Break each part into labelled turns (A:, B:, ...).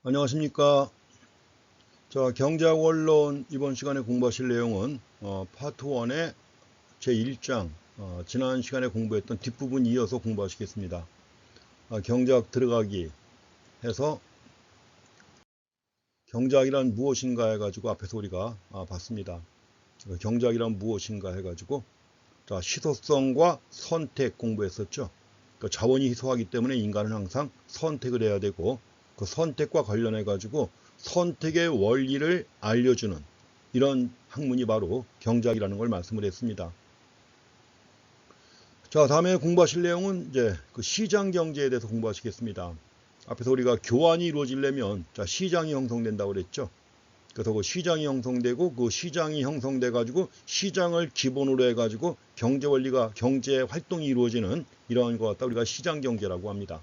A: 안녕하십니까. 자, 경제학 원론 이번 시간에 공부하실 내용은 파트 1의 제1장 지난 시간에 공부했던 뒷부분 이어서 공부하시겠습니다. 경제학 들어가기 해서 경제학이란 무엇인가 해가지고 앞에서 우리가 봤습니다. 경제학이란 무엇인가 해가지고 자, 희소성과 선택 공부했었죠. 자원이 희소하기 때문에 인간은 항상 선택을 해야 되고 그 선택과 관련해 가지고 선택의 원리를 알려주는 이런 학문이 바로 경제학이라는 걸 말씀을 했습니다. 자, 다음에 공부하실 내용은 이제 그 시장 경제에 대해서 공부하시겠습니다. 앞에서 우리가 교환이 이루어지려면 자, 시장이 형성된다고 그랬죠. 그래서 그 시장이 형성되고 그 시장이 형성돼 가지고 시장을 기본으로 해 가지고 경제 원리가 경제 활동이 이루어지는 이러한 것 갖다 우리가 시장 경제라고 합니다.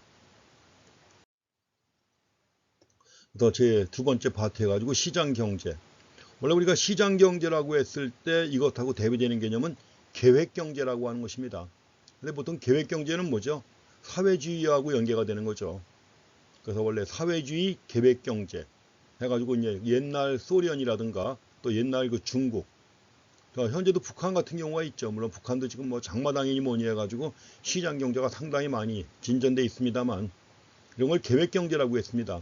A: 그래서 제 두 번째 파트 해 가지고 시장 경제. 원래 우리가 시장 경제라고 했을 때 이것하고 대비되는 개념은 계획 경제라고 하는 것입니다. 근데 보통 계획 경제는 뭐죠? 사회주의하고 연계가 되는 거죠. 그래서 원래 사회주의 계획 경제 해가지고 이제 옛날 소련이라든가 또 옛날 그 중국, 현재도 북한 같은 경우가 있죠. 물론 북한도 지금 뭐 장마당이니 뭐니 해가지고 시장 경제가 상당히 많이 진전돼 있습니다만 이런 걸 계획 경제라고 했습니다.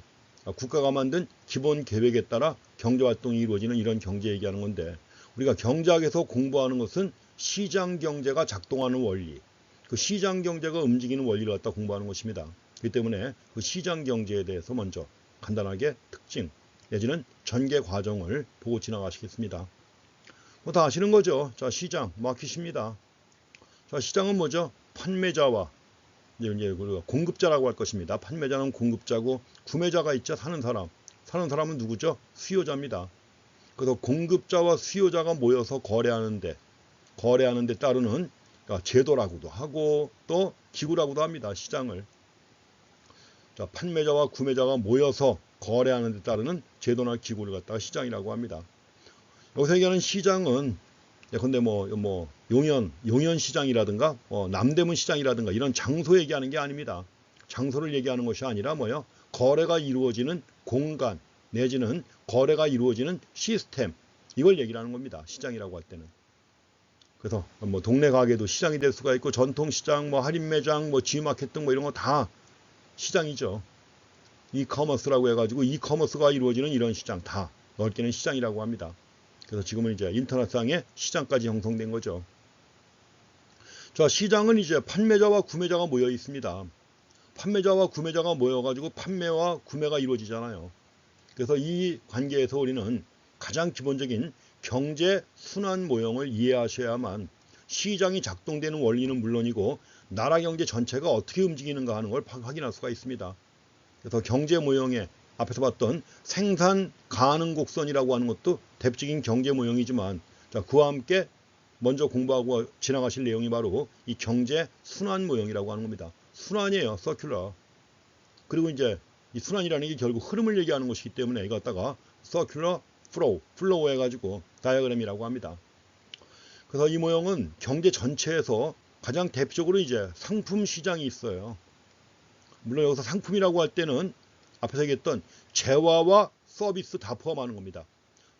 A: 국가가 만든 기본 계획에 따라 경제 활동이 이루어지는 이런 경제 얘기하는 건데 우리가 경제학에서 공부하는 것은 시장 경제가 작동하는 원리, 그 시장 경제가 움직이는 원리를 갖다 공부하는 것입니다. 그렇기 때문에 그 시장 경제에 대해서 먼저 간단하게 특징 내지는 전개 과정을 보고 지나가시겠습니다. 뭐 다 아시는 거죠. 자, 시장 마켓입니다. 자, 시장은 뭐죠? 판매자와 이제 우리가 공급자라고 할 것입니다. 판매자는 공급자고 구매자가 있죠. 사는 사람. 사는 사람은 누구죠? 수요자입니다. 그래서 공급자와 수요자가 모여서 거래하는데 따르는 그러니까 제도라고도 하고 또 기구라고도 합니다. 시장을. 자, 판매자와 구매자가 모여서 거래하는 데 따르는 제도나 기구를 갖다가 시장이라고 합니다. 여기서 얘기하는 시장은 근데 뭐 용현 시장이라든가 남대문 시장이라든가 이런 장소 얘기하는 게 아닙니다. 장소를 얘기하는 것이 아니라 뭐요? 거래가 이루어지는 공간 내지는 거래가 이루어지는 시스템 이걸 얘기를 하는 겁니다. 시장이라고 할 때는. 그래서 뭐 동네 가게도 시장이 될 수가 있고 전통시장, 뭐 할인매장, 뭐 G마켓 등 뭐 이런 거 다 시장이죠. 이커머스라고 해가지고 이커머스가 이루어지는 이런 시장 다 넓게는 시장이라고 합니다. 그래서 지금은 이제 인터넷상의 시장까지 형성된 거죠. 자, 시장은 이제 판매자와 구매자가 모여 있습니다. 판매자와 구매자가 모여가지고 판매와 구매가 이루어지잖아요. 그래서 이 관계에서 우리는 가장 기본적인 경제 순환 모형을 이해하셔야만 시장이 작동되는 원리는 물론이고 나라 경제 전체가 어떻게 움직이는가 하는 걸 확인할 수가 있습니다. 그래서 경제 모형에 앞에서 봤던 생산 가능 곡선이라고 하는 것도 대표적인 경제 모형이지만 자, 그와 함께 먼저 공부하고 지나가실 내용이 바로 이 경제 순환 모형이라고 하는 겁니다. 순환이에요. 서큘러. 그리고 이제 이 순환이라는 게 결국 흐름을 얘기하는 것이기 때문에 이거 갖다가 서큘러 플로우 해가지고 다이어그램이라고 합니다. 그래서 이 모형은 경제 전체에서 가장 대표적으로 이제 상품 시장이 있어요. 물론 여기서 상품이라고 할 때는 앞에서 얘기했던 재화와 서비스 다 포함하는 겁니다.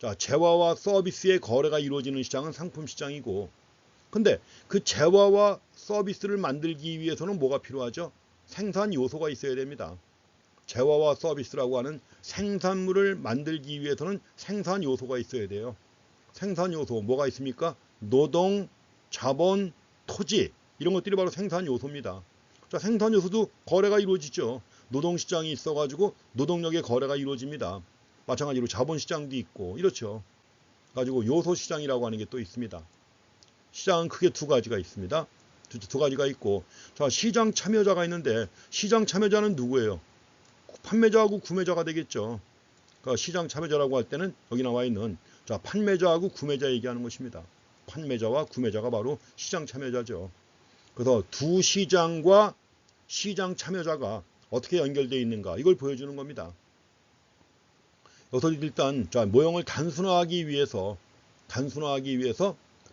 A: 자, 재화와 서비스의 거래가 이루어지는 시장은 상품 시장이고 근데 그 재화와 서비스를 만들기 위해서는 뭐가 필요하죠? 생산 요소가 있어야 됩니다. 재화와 서비스라고 하는 생산물을 만들기 위해서는 생산 요소가 있어야 돼요. 생산 요소 뭐가 있습니까? 노동, 자본, 토지 이런 것들이 바로 생산 요소입니다. 자, 생산 요소도 거래가 이루어지죠. 노동시장이 있어가지고 노동력의 거래가 이루어집니다. 마찬가지로 자본시장도 있고 이렇죠. 가지고 요소시장이라고 하는 게 또 있습니다. 시장은 크게 두 가지가 있습니다. 두 가지가 있고 자, 시장 참여자가 있는데 시장 참여자는 누구예요? 판매자하고 구매자가 되겠죠. 그러니까 시장 참여자라고 할 때는 여기 나와 있는 자, 판매자하고 구매자 얘기하는 것입니다. 판매자와 구매자가 바로 시장 참여자죠. 그래서 두 시장과 시장 참여자가 어떻게 연결되어 있는가 이걸 보여주는 겁니다. 여기서 일단 자, 모형을 단순화하기 위해서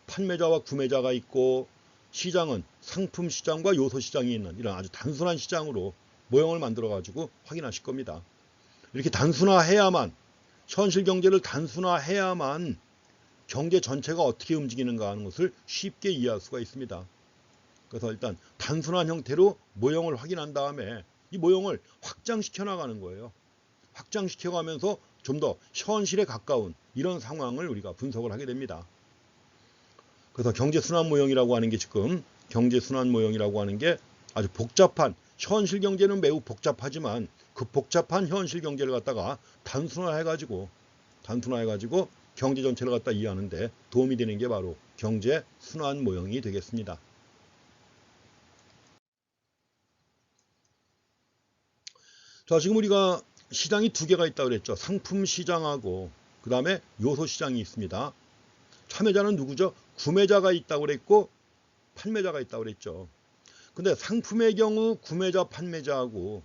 A: 판매자와 구매자가 있고 시장은 상품 시장과 요소 시장이 있는 이런 아주 단순한 시장으로 모형을 만들어 가지고 확인하실 겁니다. 이렇게 단순화해야만, 현실 경제를 단순화해야만 경제 전체가 어떻게 움직이는가 하는 것을 쉽게 이해할 수가 있습니다. 그래서 일단 단순한 형태로 모형을 확인한 다음에 이 모형을 확장시켜 나가는 거예요. 확장시켜 가면서 좀 더 현실에 가까운 이런 상황을 우리가 분석을 하게 됩니다. 그래서 경제순환 모형이라고 하는 게 지금 경제순환 모형이라고 하는 게 아주 복잡한, 현실 경제는 매우 복잡하지만 그 복잡한 현실 경제를 갖다가 단순화해가지고 경제 전체를 갖다 이해하는데 도움이 되는 게 바로 경제순환 모형이 되겠습니다. 자, 지금 우리가 시장이 두 개가 있다고 그랬죠. 상품 시장하고 그 다음에 요소 시장이 있습니다. 참여자는 누구죠? 구매자가 있다고 그랬고 판매자가 있다고 그랬죠. 근데 상품의 경우 구매자, 판매자하고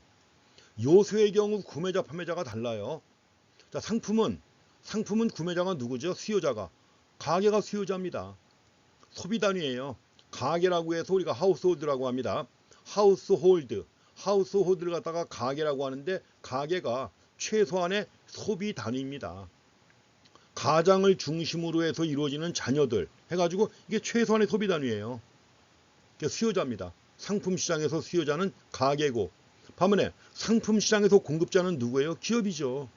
A: 요소의 경우 구매자, 판매자가 달라요. 자, 상품은 구매자가 누구죠? 수요자가. 가게가 수요자입니다. 소비 단위예요. 가게라고 해서 우리가 하우스홀드라고 합니다. 하우스홀드를 갖다가 가게라고 하는데 가게가 최소한의 소비 단위입니다. 가장을 중심으로 해서 이루어지는 자녀들 해가지고 이게 최소한의 소비 단위예요. 수요자입니다. 상품 시장에서 수요자는 가게고, 반면에 상품 시장에서 공급자는 누구예요? 기업이죠.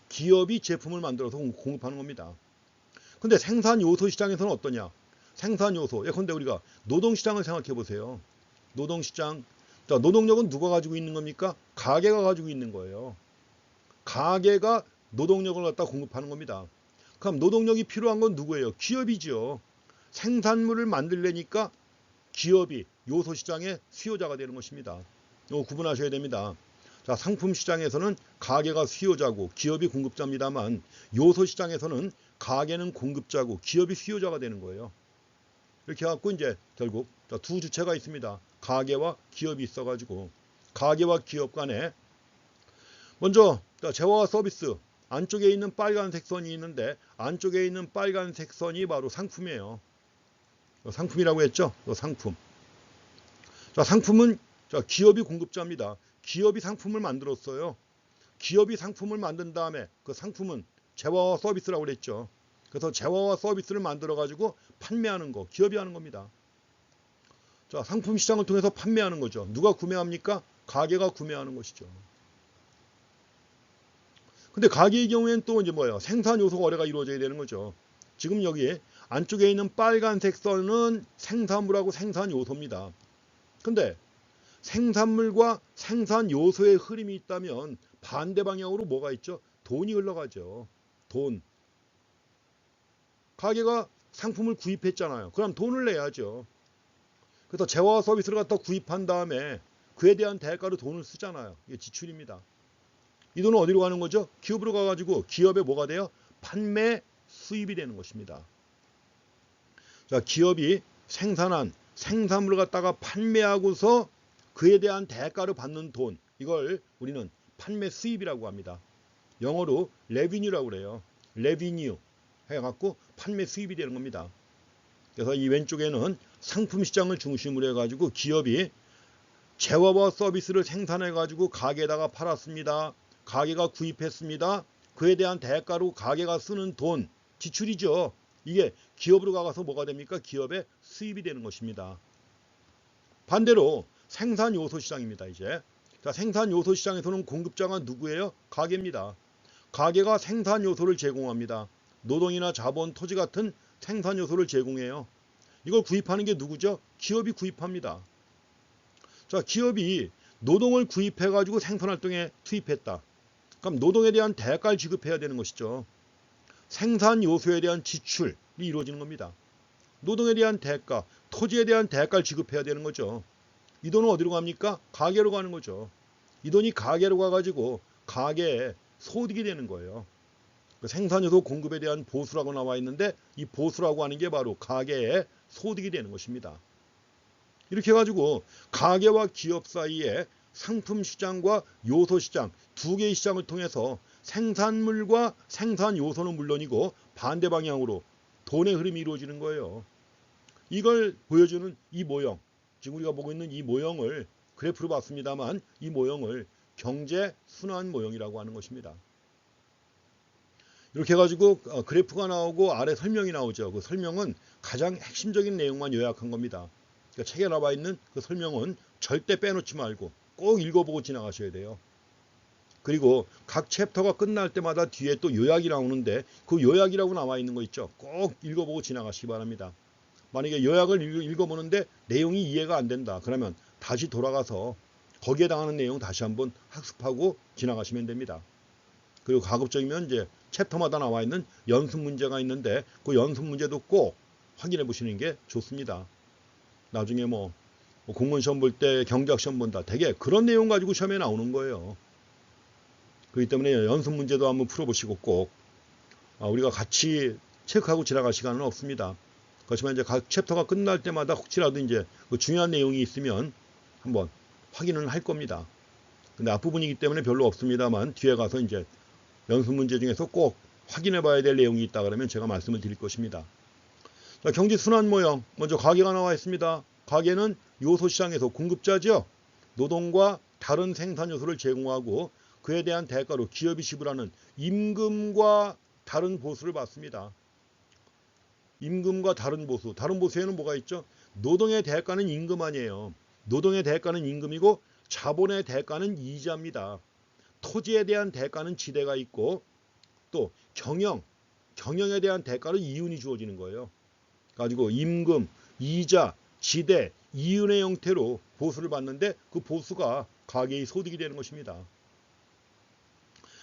A: 기업이 제품을 만들어서 공급하는 겁니다. 근데 생산 요소 시장에서는 어떠냐? 생산 요소. 예컨대 우리가 노동 시장을 생각해 보세요. 노동 시장. 자, 노동력은 누가 가지고 있는 겁니까? 가게가 가지고 있는 거예요. 가게가 노동력을 갖다 공급하는 겁니다. 그럼 노동력이 필요한 건 누구예요? 기업이죠. 생산물을 만들려니까 기업이 요소 시장의 수요자가 되는 것입니다. 이거 구분하셔야 됩니다. 자, 상품 시장에서는 가게가 수요자고 기업이 공급자입니다만 요소 시장에서는 가게는 공급자고 기업이 수요자가 되는 거예요. 이렇게 해갖고 이제 결국 두 주체가 있습니다. 가게와 기업이 있어가지고 가게와 기업 간에 먼저 재화와 서비스 안쪽에 있는 빨간색 선이 있는데 안쪽에 있는 빨간색 선이 바로 상품이에요. 상품이라고 했죠? 상품. 자, 상품은 기업이 공급자입니다. 기업이 상품을 만들었어요. 기업이 상품을 만든 다음에 그 상품은 재화와 서비스라고 그랬죠. 그래서 재화와 서비스를 만들어 가지고 판매하는 거 기업이 하는 겁니다. 자, 상품 시장을 통해서 판매하는 거죠. 누가 구매합니까? 가게가 구매하는 것이죠. 근데 가게의 경우에는 또 이제 뭐예요? 생산 요소 거래가 이루어져야 되는 거죠. 지금 여기 안쪽에 있는 빨간색 선은 생산물하고 생산 요소입니다. 근데 생산물과 생산 요소의 흐름이 있다면 반대 방향으로 뭐가 있죠? 돈이 흘러가죠. 돈. 가게가 상품을 구입했잖아요. 그럼 돈을 내야죠. 그래서 재화와 서비스를 갖다 구입한 다음에 그에 대한 대가로 돈을 쓰잖아요. 이게 지출입니다. 이 돈은 어디로 가는 거죠? 기업으로 가가지고 기업에 뭐가 돼요? 판매 수입이 되는 것입니다. 자, 기업이 생산한 생산물을 갖다가 판매하고서 그에 대한 대가를 받는 돈, 이걸 우리는 판매 수입이라고 합니다. 영어로 revenue라고 그래요. revenue 해갖고 판매 수입이 되는 겁니다. 그래서 이 왼쪽에는 상품 시장을 중심으로 해가지고 기업이 재화와 서비스를 생산해가지고 가게에다가 팔았습니다. 가게가 구입했습니다. 그에 대한 대가로 가게가 쓰는 돈, 지출이죠. 이게 기업으로 가서 뭐가 됩니까? 기업의 수입이 되는 것입니다. 반대로 생산 요소 시장입니다. 이제 자, 생산 요소 시장에서는 공급자가 누구예요? 가게입니다. 가게가 생산 요소를 제공합니다. 노동이나 자본, 토지 같은 생산 요소를 제공해요. 이걸 구입하는 게 누구죠? 기업이 구입합니다. 자, 기업이 노동을 구입해 가지고 생산 활동에 투입했다. 그럼 노동에 대한 대가를 지급해야 되는 것이죠. 생산 요소에 대한 지출이 이루어지는 겁니다. 노동에 대한 대가, 토지에 대한 대가를 지급해야 되는 거죠. 이 돈은 어디로 갑니까? 가게로 가는 거죠. 이 돈이 가게로 가가지고 가게에 소득이 되는 거예요. 그 생산요소 공급에 대한 보수라고 나와 있는데 이 보수라고 하는 게 바로 가게의 소득이 되는 것입니다. 이렇게 해가지고 가게와 기업 사이에 상품 시장과 요소 시장 두 개의 시장을 통해서 생산물과 생산 요소는 물론이고 반대 방향으로 돈의 흐름이 이루어지는 거예요. 이걸 보여주는 이 모형, 지금 우리가 보고 있는 이 모형을 그래프로 봤습니다만 이 모형을 경제 순환 모형이라고 하는 것입니다. 이렇게 해가지고 그래프가 나오고 아래 설명이 나오죠. 그 설명은 가장 핵심적인 내용만 요약한 겁니다. 그러니까 책에 나와 있는 그 설명은 절대 빼놓지 말고 꼭 읽어보고 지나가셔야 돼요. 그리고 각 챕터가 끝날 때마다 뒤에 또 요약이 나오는데 그 요약이라고 나와 있는 거 있죠. 꼭 읽어보고 지나가시기 바랍니다. 만약에 요약을 읽어보는데 내용이 이해가 안 된다. 그러면 다시 돌아가서 거기에 해당하는 내용 다시 한번 학습하고 지나가시면 됩니다. 그리고 가급적이면 이제 챕터마다 나와 있는 연습 문제가 있는데 그 연습 문제도 꼭 확인해 보시는 게 좋습니다. 나중에 뭐 공무원 시험 볼 때 경제학 시험 본다. 되게 그런 내용 가지고 시험에 나오는 거예요. 그렇기 때문에 연습 문제도 한번 풀어보시고 꼭 우리가 같이 체크하고 지나갈 시간은 없습니다. 그렇지만 이제 각 챕터가 끝날 때마다 혹시라도 이제 그 중요한 내용이 있으면 한번 확인을 할 겁니다. 근데 앞부분이기 때문에 별로 없습니다만 뒤에 가서 이제 연습 문제 중에서 꼭 확인해 봐야 될 내용이 있다 그러면 제가 말씀을 드릴 것입니다. 자, 경제 순환 모형. 먼저 가계가 나와 있습니다. 가계는 요소 시장에서 공급자죠. 노동과 다른 생산 요소를 제공하고 그에 대한 대가로 기업이 지불하는 임금과 다른 보수를 받습니다. 임금과 다른 보수. 다른 보수에는 뭐가 있죠? 노동의 대가는 임금 아니에요. 노동의 대가는 임금이고 자본의 대가는 이자입니다. 토지에 대한 대가는 지대가 있고 또 경영에 대한 대가는 이윤이 주어지는 거예요. 가지고 임금, 이자, 지대, 이윤의 형태로 보수를 받는데 그 보수가 가계의 소득이 되는 것입니다.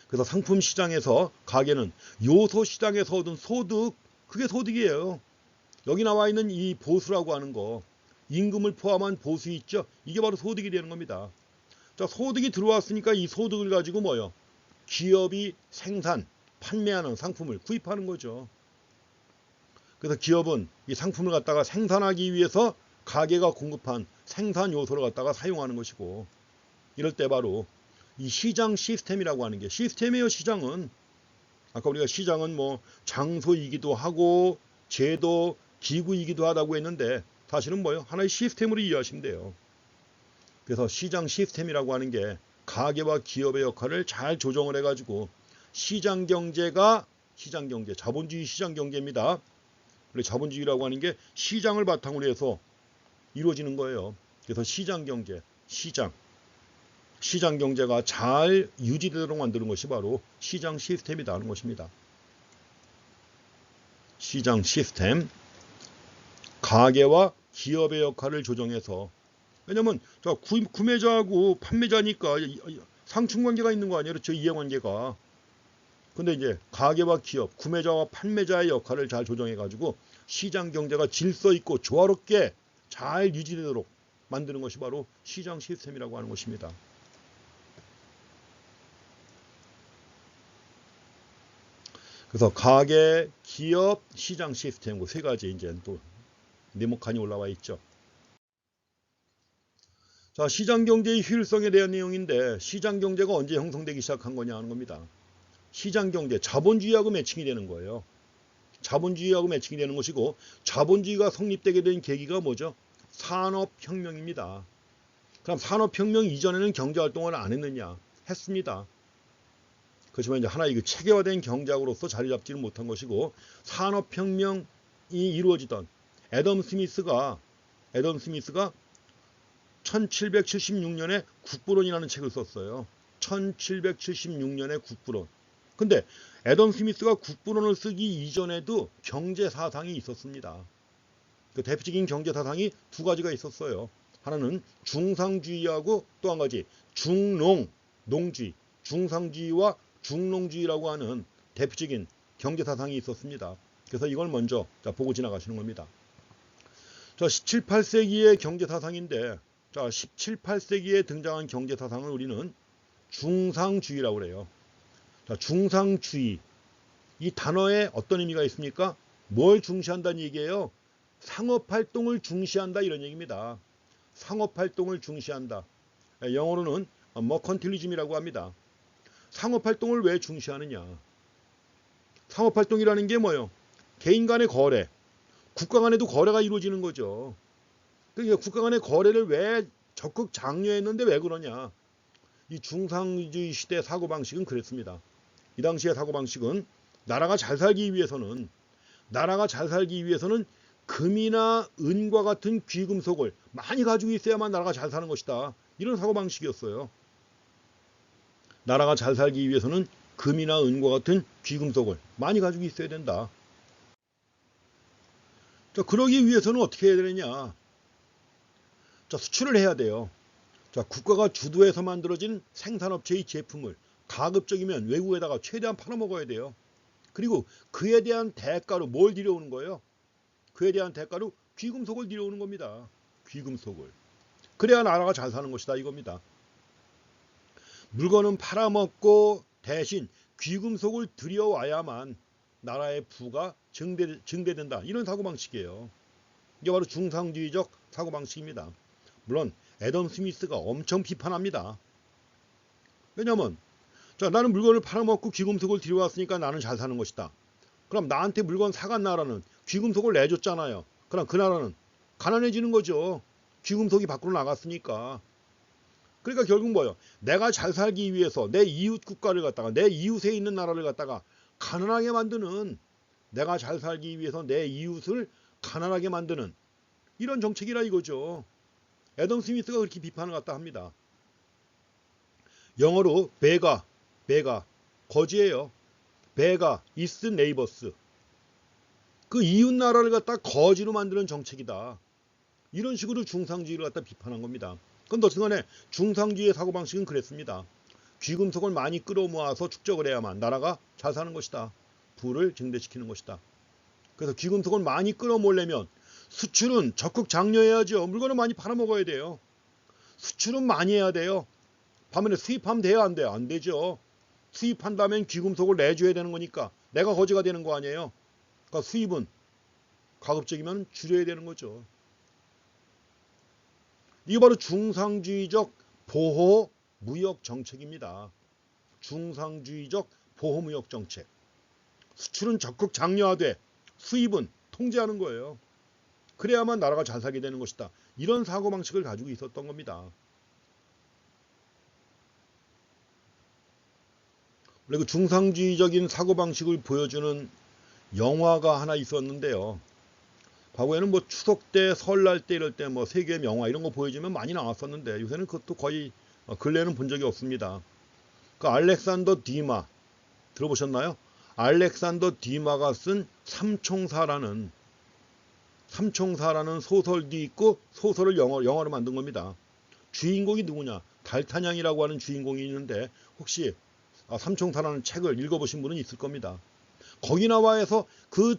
A: 그래서 상품 시장에서 가계는 요소 시장에서 얻은 소득, 그게 소득이에요. 여기 나와 있는 이 보수라고 하는 거, 임금을 포함한 보수 있죠? 이게 바로 소득이 되는 겁니다. 자, 소득이 들어왔으니까 이 소득을 가지고 뭐요? 기업이 생산, 판매하는 상품을 구입하는 거죠. 그래서 기업은 이 상품을 갖다가 생산하기 위해서 가계가 공급한 생산 요소를 갖다가 사용하는 것이고, 이럴 때 바로 이 시장 시스템이라고 하는 게 시스템이에요. 시장은 아까 우리가 시장은 뭐 장소이기도 하고 제도, 기구이기도 하다고 했는데 사실은 뭐예요? 하나의 시스템으로 이해하시면 돼요. 그래서 시장 시스템이라고 하는 게 가계와 기업의 역할을 잘 조정을 해가지고 시장 경제가 시장 경제, 자본주의 시장 경제입니다. 그리고 자본주의라고 하는 게 시장을 바탕으로 해서 이루어지는 거예요. 그래서 시장 경제, 시장 경제가 잘 유지되도록 만드는 것이 바로 시장 시스템이다 하는 것입니다. 시장 시스템, 가계와 기업의 역할을 조정해서, 왜냐면 구매자하고 판매자니까 상충관계가 있는 거 아니에요. 그렇죠? 이해관계가. 근데 이제 가계와 기업, 구매자와 판매자의 역할을 잘 조정해가지고 시장 경제가 질서 있고 조화롭게 잘 유지되도록 만드는 것이 바로 시장 시스템이라고 하는 것입니다. 그래서 가계, 기업, 시장 시스템 그 세 가지 이제 또 네모칸이 올라와 있죠. 자, 시장 경제의 효율성에 대한 내용인데 시장 경제가 언제 형성되기 시작한 거냐 하는 겁니다. 시장 경제, 자본주의하고 매칭이 되는 거예요. 자본주의하고 매칭이 되는 것이고 자본주의가 성립되게 된 계기가 뭐죠? 산업혁명입니다. 그럼 산업혁명 이전에는 경제활동을 안 했느냐? 했습니다. 그렇지만 이제 하나의 체계화된 경제학으로서 자리 잡지는 못한 것이고 산업혁명이 이루어지던 애덤 스미스가 1776년에 국부론이라는 책을 썼어요. 1776년에 국부론. 근데 애덤 스미스가 국부론을 쓰기 이전에도 경제 사상이 있었습니다. 그 대표적인 경제 사상이 두 가지가 있었어요. 하나는 중상주의하고 또 한 가지 농주의. 중상주의와 중농주의라고 하는 대표적인 경제 사상이 있었습니다. 그래서 이걸 먼저 보고 지나가시는 겁니다. 자, 17, 18세기의 경제 사상인데, 자, 17, 18세기에 등장한 경제 사상을 우리는 중상주의라고 그래요. 자, 중상주의. 이 단어에 어떤 의미가 있습니까? 뭘 중시한다는 얘기예요? 상업활동을 중시한다 이런 얘기입니다. 상업활동을 중시한다. 영어로는 머컨틸리즘이라고 합니다. 상업활동을 왜 중시하느냐? 상업활동이라는 게 뭐예요? 개인 간의 거래, 국가 간에도 거래가 이루어지는 거죠. 그러니까 국가 간의 거래를 왜 적극 장려했는데 왜 그러냐? 이 중상주의 시대 사고방식은 그랬습니다. 이 당시의 사고방식은 나라가 잘 살기 위해서는 금이나 은과 같은 귀금속을 많이 가지고 있어야만 나라가 잘 사는 것이다. 이런 사고방식이었어요. 나라가 잘 살기 위해서는 금이나 은과 같은 귀금속을 많이 가지고 있어야 된다. 자, 그러기 위해서는 어떻게 해야 되느냐? 자, 수출을 해야 돼요. 자, 국가가 주도해서 만들어진 생산업체의 제품을 가급적이면 외국에다가 최대한 팔아먹어야 돼요. 그리고 그에 대한 대가로 뭘 들여오는 거예요? 그에 대한 대가로 귀금속을 들여오는 겁니다. 귀금속을. 그래야 나라가 잘 사는 것이다 이겁니다. 물건은 팔아먹고 대신 귀금속을 들여와야만 나라의 부가 증대된다. 이런 사고방식이에요. 이게 바로 중상주의적 사고방식입니다. 물론 애덤 스미스가 엄청 비판합니다. 왜냐면 자, 나는 물건을 팔아먹고 귀금속을 들여왔으니까 나는 잘 사는 것이다. 그럼 나한테 물건 사간 나라는 귀금속을 내줬잖아요. 그럼 그 나라는 가난해지는 거죠. 귀금속이 밖으로 나갔으니까. 그러니까 결국 뭐예요? 내가 잘 살기 위해서 내 이웃 국가를 갖다가 내 이웃에 있는 나라를 갖다가 가난하게 만드는, 내가 잘 살기 위해서 내 이웃을 가난하게 만드는 이런 정책이라 이거죠. 애덤 스미스가 그렇게 비판을 갖다 합니다. 영어로 베가 거지예요. 베가 is neighbors. 그 이웃 나라를 갖다 거지로 만드는 정책이다. 이런 식으로 중상주의를 갖다 비판한 겁니다. 그런데 어쨌든 간에 중상주의의 사고방식은 그랬습니다. 귀금속을 많이 끌어모아서 축적을 해야만 나라가 잘 사는 것이다. 부를 증대시키는 것이다. 그래서 귀금속을 많이 끌어모으려면 수출은 적극 장려해야죠. 물건을 많이 팔아먹어야 돼요. 수출은 많이 해야 돼요. 반면에 수입하면 돼요? 안 돼요? 안 되죠. 수입한다면 귀금속을 내줘야 되는 거니까 내가 거지가 되는 거 아니에요. 그러니까 수입은 가급적이면 줄여야 되는 거죠. 이게 바로 중상주의적 보호무역 정책입니다. 중상주의적 보호무역 정책. 수출은 적극 장려하되 수입은 통제하는 거예요. 그래야만 나라가 잘 살게 되는 것이다. 이런 사고방식을 가지고 있었던 겁니다. 원래 그 중상주의적인 사고방식을 보여주는 영화가 하나 있었는데요. 과거에는 뭐 추석 때, 설날 때 이럴 때 뭐 세계 명화 이런 거 보여주면 많이 나왔었는데 요새는 그것도 거의 근래에는 본 적이 없습니다. 그 알렉산더 디마 들어보셨나요? 알렉산더 디마가 쓴 삼총사라는 소설도 있고 소설을 영화로 만든 겁니다. 주인공이 누구냐? 달타냥이라고 하는 주인공이 있는데 혹시 삼총사라는 책을 읽어보신 분은 있을 겁니다. 거기 나와서 그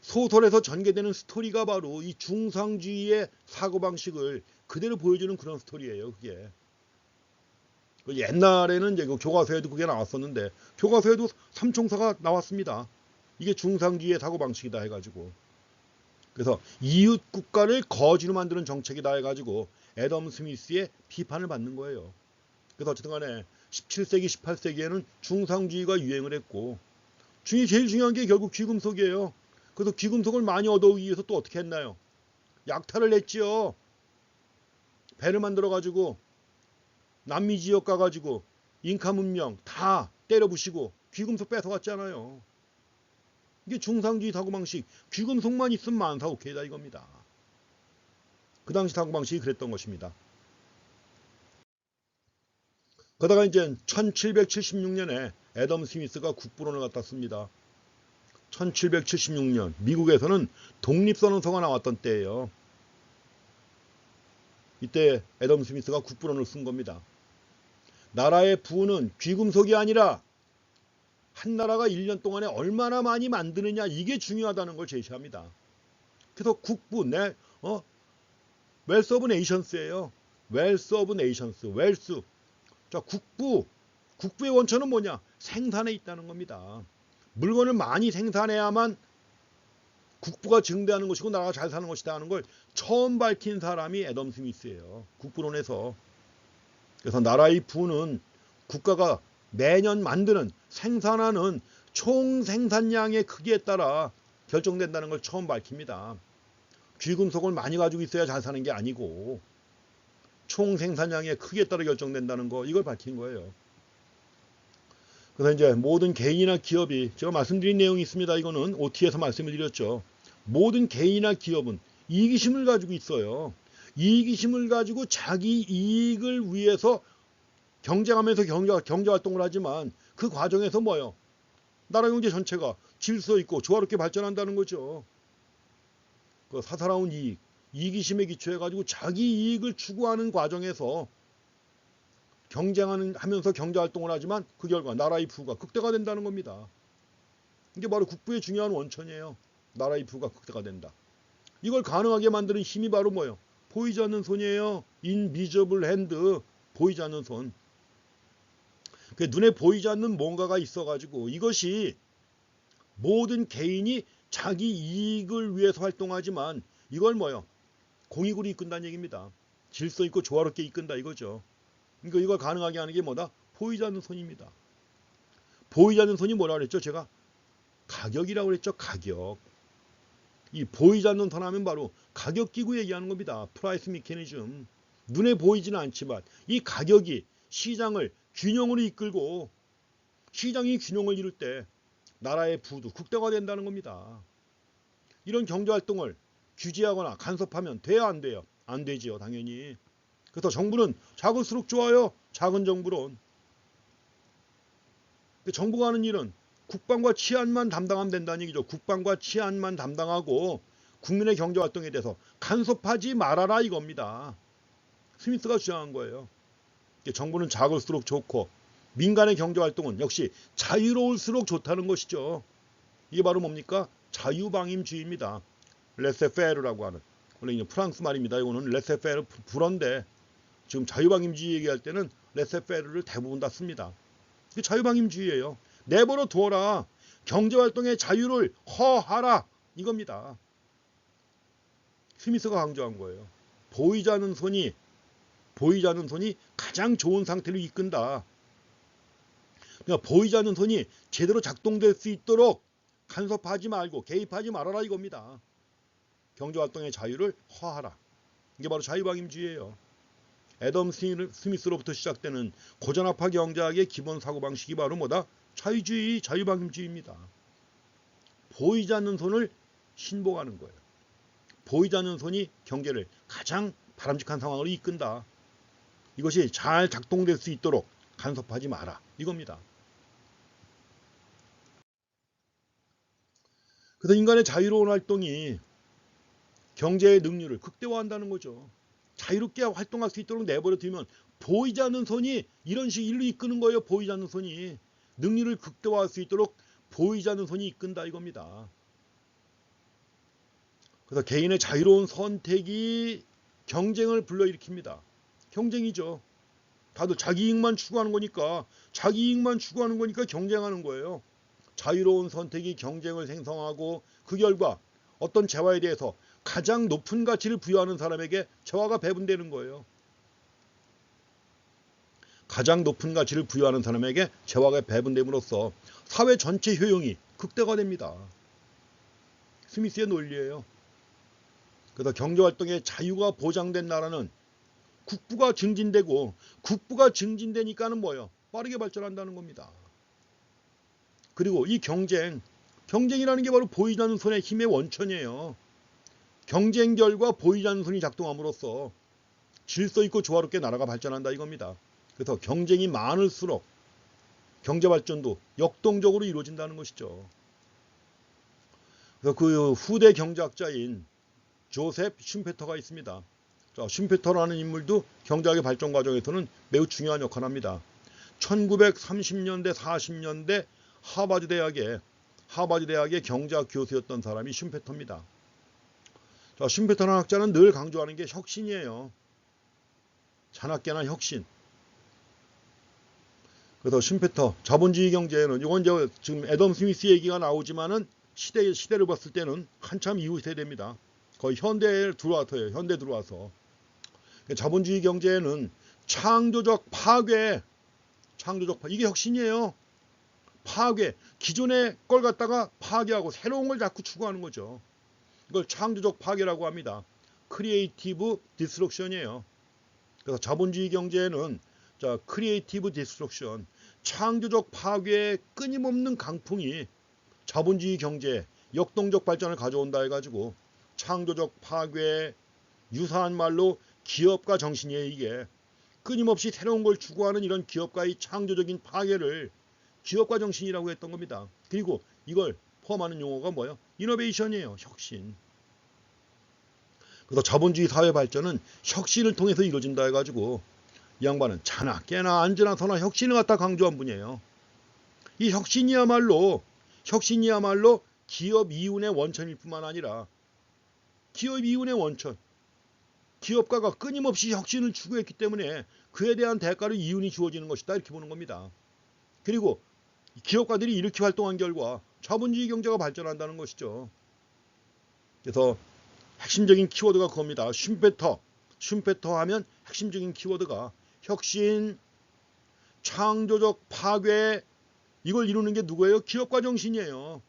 A: 소설에서 전개되는 스토리가 바로 이 중상주의의 사고방식을 그대로 보여주는 그런 스토리예요. 그게 옛날에는 이제 교과서에도 그게 나왔었는데 교과서에도 삼총사가 나왔습니다. 이게 중상주의의 사고방식이다 해가지고, 그래서 이웃 국가를 거지로 만드는 정책이다 해가지고 애덤 스미스의 비판을 받는 거예요. 그래서 어쨌든 간에 17세기 18세기에는 중상주의가 유행을 했고 제일 중요한 게 결국 귀금속이에요. 그래서 귀금속을 많이 얻어오기 위해서 또 어떻게 했나요? 약탈을 했지요. 배를 만들어가지고 남미 지역 가가지고 잉카 문명 다 때려부시고 귀금속 뺏어갔잖아요. 이게 중상주의 사고방식. 귀금속만 있으면 만사 오케이다 이겁니다. 그 당시 사고방식이 그랬던 것입니다. 그러다가 이제 1776년에 애덤 스미스가 국부론을 갖다 씁니다. 1776년 미국에서는 독립선언서가 나왔던 때예요. 이때 애덤 스미스가 국부론을 쓴 겁니다. 나라의 부는 귀금속이 아니라 한 나라가 1년 동안에 얼마나 많이 만드느냐, 이게 중요하다는 걸 제시합니다. 그래서 국부, 웰스 오브 네이션스예요. 웰스 오브 네이션스, 웰스. 자, 국부의 원천은 뭐냐? 생산에 있다는 겁니다. 물건을 많이 생산해야만 국부가 증대하는 것이고 나라가 잘 사는 것이다 하는 걸 처음 밝힌 사람이 애덤 스미스예요. 국부론에서. 그래서 나라의 부는 국가가 매년 만드는, 생산하는 총 생산량의 크기에 따라 결정된다는 걸 처음 밝힙니다. 귀금속을 많이 가지고 있어야 잘 사는 게 아니고 총 생산량에 크게 따라 결정된다는 거, 이걸 밝힌 거예요. 그래서 이제 모든 개인이나 기업이, 제가 말씀드린 내용이 있습니다. 이거는 OT에서 말씀을 드렸죠. 모든 개인이나 기업은 이기심을 가지고 있어요. 이기심을 가지고 자기 이익을 위해서 경쟁하면서 경제활동을 하지만 그 과정에서 뭐예요? 나라 경제 전체가 질서 있고 조화롭게 발전한다는 거죠. 그 사사로운 이익, 이기심에 기초해가지고 자기 이익을 추구하는 과정에서 하면서 경제활동을 하지만 그 결과 나라의 부가 극대화 된다는 겁니다. 이게 바로 국부의 중요한 원천이에요. 나라의 부가 극대화 된다. 이걸 가능하게 만드는 힘이 바로 뭐예요? 보이지 않는 손이에요. invisible hand, 보이지 않는 손. 눈에 보이지 않는 뭔가가 있어가지고 이것이 모든 개인이 자기 이익을 위해서 활동하지만 이걸 뭐예요? 공익으로 이끈다는 얘기입니다. 질서 있고 조화롭게 이끈다 이거죠. 그러니까 이걸 가능하게 하는 게 뭐다? 보이지 않는 손입니다. 보이지 않는 손이 뭐라 그랬죠? 제가 가격이라고 그랬죠. 가격. 이 보이지 않는 손 하면 바로 가격기구 얘기하는 겁니다. 프라이스 메커니즘. 눈에 보이지는 않지만 이 가격이 시장을 균형으로 이끌고 시장이 균형을 이룰 때 나라의 부도 극대화 된다는 겁니다. 이런 경제활동을 규제하거나 간섭하면 돼야 안 돼요? 안 되지요. 당연히. 그래서 정부는 작을수록 좋아요. 작은 정부론. 정부가 하는 일은 국방과 치안만 담당하면 된다는 얘기죠. 국방과 치안만 담당하고 국민의 경제활동에 대해서 간섭하지 말아라 이겁니다. 스미스가 주장한 거예요. 정부는 작을수록 좋고 민간의 경제활동은 역시 자유로울수록 좋다는 것이죠. 이게 바로 뭡니까? 자유방임주의입니다. 레세페르라고 하는, 원래 이제 프랑스 말입니다. 이거는 레세페르 불어인데 지금 자유방임주의 얘기할 때는 레세페르를 대부분 다 씁니다. 이게 자유방임주의예요. 내버려 두어라. 경제활동의 자유를 허하라. 이겁니다. 스미스가 강조한 거예요. 보이지 않는 손이 가장 좋은 상태로 이끈다. 그러니까 보이지 않는 손이 제대로 작동될 수 있도록 간섭하지 말고 개입하지 말아라 이겁니다. 경제활동의 자유를 허하라. 이게 바로 자유방임주의예요. 애덤 스미스로부터 시작되는 고전압화 경제학의 기본 사고방식이 바로 뭐다? 자유주의, 자유방임주의입니다. 보이지 않는 손을 신봉하는 거예요. 보이지 않는 손이 경제를 가장 바람직한 상황으로 이끈다. 이것이 잘 작동될 수 있도록 간섭하지 마라. 이겁니다. 그래서 인간의 자유로운 활동이 경제의 능률을 극대화한다는 거죠. 자유롭게 활동할 수 있도록 내버려 두면 보이지 않는 손이 이런 식으로 일로 이끄는 거예요. 보이지 않는 손이. 능률을 극대화할 수 있도록 보이지 않는 손이 이끈다 이겁니다. 그래서 개인의 자유로운 선택이 경쟁을 불러일으킵니다. 경쟁이죠. 다들 자기 이익만 추구하는 거니까 경쟁하는 거예요. 자유로운 선택이 경쟁을 생성하고 그 결과 어떤 재화에 대해서 가장 높은 가치를 부여하는 사람에게 재화가 배분되는 거예요. 가장 높은 가치를 부여하는 사람에게 재화가 배분됨으로써 사회 전체 효용이 극대화됩니다. 스미스의 논리예요. 그래서 경제활동의 자유가 보장된 나라는 국부가 증진되고 국부가 증진되니까는 뭐예요? 빠르게 발전한다는 겁니다. 그리고 이 경쟁이라는 게 바로 보이지 않는 손의 힘의 원천이에요. 경쟁 결과 보이지 않는 손이 작동함으로써 질서 있고 조화롭게 나라가 발전한다 이겁니다. 그래서 경쟁이 많을수록 경제 발전도 역동적으로 이루어진다는 것이죠. 그래서 그 후대 경제학자인 조셉 슌페터가 있습니다. 슌페터라는 인물도 경제학의 발전 과정에서는 매우 중요한 역할을 합니다. 1930년대 40년대 하버드 대학의 경제학 교수였던 사람이 슌페터입니다. 슌페터라는 학자는 늘 강조하는 게 혁신이에요. 잔학계나 혁신. 그래서 슌페터 자본주의 경제에는 이건 이제 지금 애덤 스미스 얘기가 나오지만은 시대를 봤을 때는 한참 이후 세대입니다. 거의 현대에 들어와서 자본주의 경제에는 창조적 파괴 이게 혁신이에요. 파괴, 기존의 걸 갖다가 파괴하고 새로운 걸 자꾸 추구하는 거죠. 이걸 창조적 파괴라고 합니다. 크리에이티브 디스트럭션이에요. 그래서 자본주의 경제에는 자, 크리에이티브 디스트럭션, 창조적 파괴의 끊임없는 강풍이 자본주의 경제에 역동적 발전을 가져온다 해가지고 창조적 파괴에 유사한 말로 기업가 정신이에요. 이게 끊임없이 새로운 걸 추구하는 이런 기업가의 창조적인 파괴를 기업가 정신이라고 했던 겁니다. 그리고 이걸 포함하는 용어가 뭐예요? 이노베이션이에요. 혁신. 그래서 자본주의 사회 발전은 혁신을 통해서 이루어진다 해가지고 이 양반은 자나 깨나 앉으나 서나 혁신을 갖다 강조한 분이에요. 이 혁신이야말로 기업 이윤의 원천일 뿐만 아니라 기업 이윤의 원천, 기업가가 끊임없이 혁신을 추구했기 때문에 그에 대한 대가로 이윤이 주어지는 것이다 이렇게 보는 겁니다. 그리고 기업가들이 이렇게 활동한 결과 자본주의 경제가 발전한다는 것이죠. 그래서 핵심적인 키워드가 그겁니다. 슌페터 하면 핵심적인 키워드가 혁신, 창조적 파괴, 이걸 이루는 게 누구예요? 기업가 정신이에요.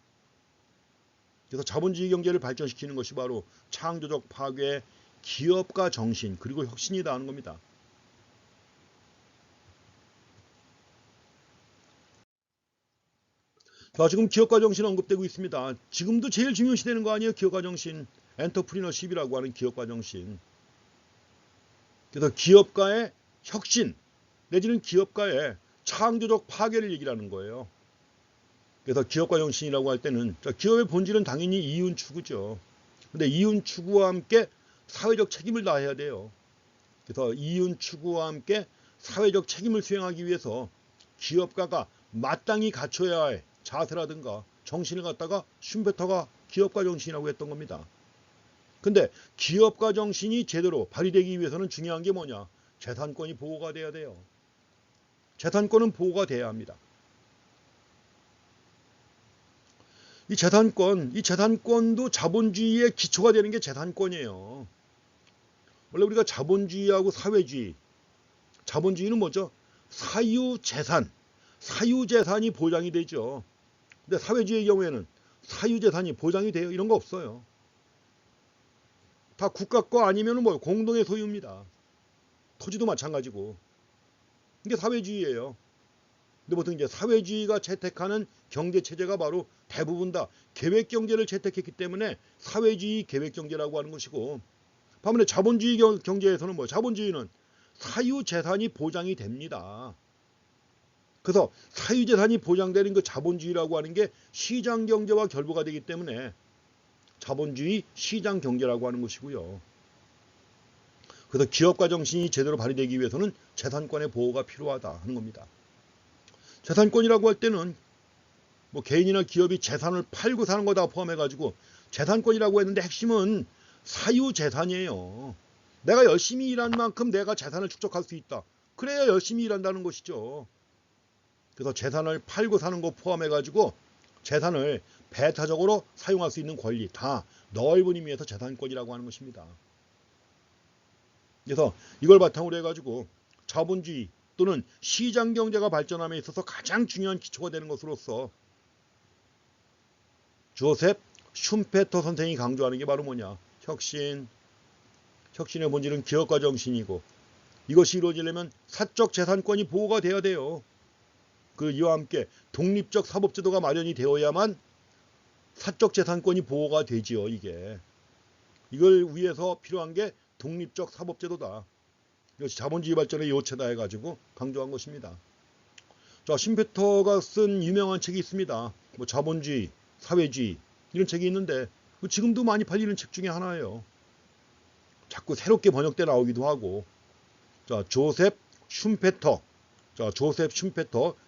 A: 그래서 자본주의 경제를 발전시키는 것이 바로 창조적 파괴, 기업가 정신, 그리고 혁신이다 하는 겁니다. 자, 지금 기업가 정신 언급되고 있습니다. 지금도 제일 중요시되는 거 아니에요? 기업가 정신, 엔터프리너십이라고 하는 기업가 정신. 그래서 기업가의 혁신 내지는 기업가의 창조적 파괴를 얘기를 하는 거예요. 그래서 기업가 정신이라고 할 때는 기업의 본질은 당연히 이윤 추구죠. 근데 이윤 추구와 함께 사회적 책임을 다해야 돼요. 그래서 이윤 추구와 함께 사회적 책임을 수행하기 위해서 기업가가 마땅히 갖춰야 할 자세라든가 정신을 갖다가 슌베터가 기업가 정신이라고 했던 겁니다. 근데 기업가 정신이 제대로 발휘되기 위해서는 중요한 게 뭐냐? 재산권이 보호가 돼야 돼요. 재산권은 보호가 돼야 합니다. 이 재산권도 자본주의의 기초가 되는 게 재산권이에요. 원래 우리가 자본주의하고 사회주의, 자본주의는 뭐죠? 사유재산이 보장이 되죠. 근데 사회주의의 경우에는 사유재산이 보장이 돼요? 이런 거 없어요. 다 국가 거 아니면 뭐 공동의 소유입니다. 토지도 마찬가지고. 이게 사회주의예요. 근데 보통 이제 사회주의가 채택하는 경제 체제가 바로 대부분 다 계획 경제를 채택했기 때문에 사회주의 계획 경제라고 하는 것이고, 반면에 자본주의 경제에서는 뭐 자본주의는 사유재산이 보장이 됩니다. 그래서 사유재산이 보장되는 그 자본주의라고 하는 게 시장 경제와 결부가 되기 때문에 자본주의 시장 경제라고 하는 것이고요. 그래서 기업가 정신이 제대로 발휘되기 위해서는 재산권의 보호가 필요하다 하는 겁니다. 재산권이라고 할 때는 뭐 개인이나 기업이 재산을 팔고 사는 거 다 포함해가지고 재산권이라고 했는데 핵심은 사유재산이에요. 내가 열심히 일한 만큼 내가 재산을 축적할 수 있다. 그래야 열심히 일한다는 것이죠. 그래서 재산을 팔고 사는 거 포함해가지고 재산을 배타적으로 사용할 수 있는 권리 다 넓은 의미에서 재산권이라고 하는 것입니다. 그래서 이걸 바탕으로 해가지고 자본주의 또는 시장경제가 발전함에 있어서 가장 중요한 기초가 되는 것으로서 조셉 슌페터 선생이 강조하는 게 바로 뭐냐? 혁신의 본질은 기업가 정신이고, 이것이 이루어지려면 사적 재산권이 보호가 돼야 돼요. 이와 함께 독립적 사법제도가 마련이 되어야만 사적 재산권이 보호가 되지요. 이걸 위해서 필요한 게 독립적 사법제도다. 이것이 자본주의 발전의 요체다 해가지고 강조한 것입니다. 자, 슌페터가 쓴 유명한 책이 있습니다. 뭐 자본주의, 사회주의 이런 책이 있는데 지금도 많이 팔리는 책 중에 하나예요. 자꾸 새롭게 번역돼 나오기도 하고. 자, 조셉 슌페터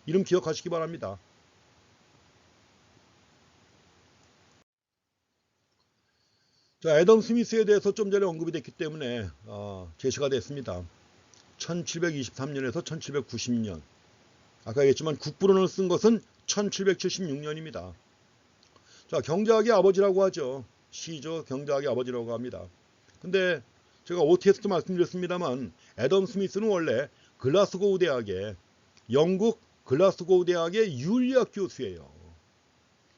A: 이름 기억하시기 바랍니다. 자, 애덤 스미스에 대해서 좀 전에 언급이 됐기 때문에 제시가 됐습니다. 1723년에서 1790년. 아까 얘기했지만 국부론을 쓴 것은 1776년입니다. 자, 경제학의 아버지라고 하죠. 시죠. 경제학의 아버지라고 합니다. 근데 제가 OTS도 말씀드렸습니다만 애덤 스미스는 원래 글라스고우 대학의 영국 글라스고우 대학의 윤리학 교수예요.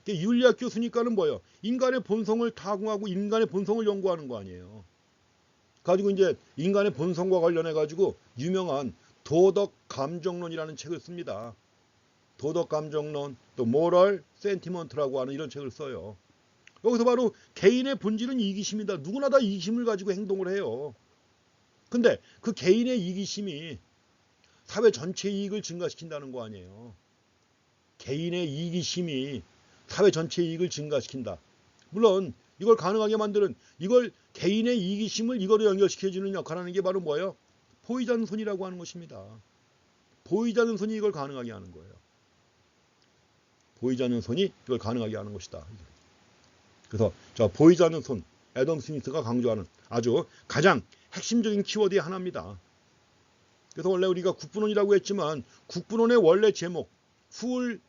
A: 윤리학 교수니까는 뭐예요? 인간의 본성을 타궁하고 인간의 본성을 연구하는 거 아니에요. 가지고 이제 인간의 본성과 관련해 가지고 유명한 도덕 감정론이라는 책을 씁니다. 도덕 감정론, 또 모럴 센티먼트라고 하는 이런 책을 써요. 여기서 바로 개인의 본질은 이기심이다. 누구나 다 이기심을 가지고 행동을 해요. 근데 그 개인의 이기심이 사회 전체 이익을 증가시킨다는 거 아니에요. 개인의 이기심이 사회 전체 이익을 증가시킨다. 물론 이걸 가능하게 만드는, 이걸 개인의 이기심을 이거로 연결시켜주는 역할을 하는 게 바로 뭐예요? 보이지 않는 손이라고 하는 것입니다. 보이지 않는 손이 이걸 가능하게 하는 거예요. 보이지 않는 손이 이걸 가능하게 하는 것이다. 그래서 보이지 않는 손, 애덤 스미스가 강조하는 아주 가장 핵심적인 키워드의 하나입니다. 그래서 원래 우리가 국분원이라고 했지만 국분원의 원래 제목, 풀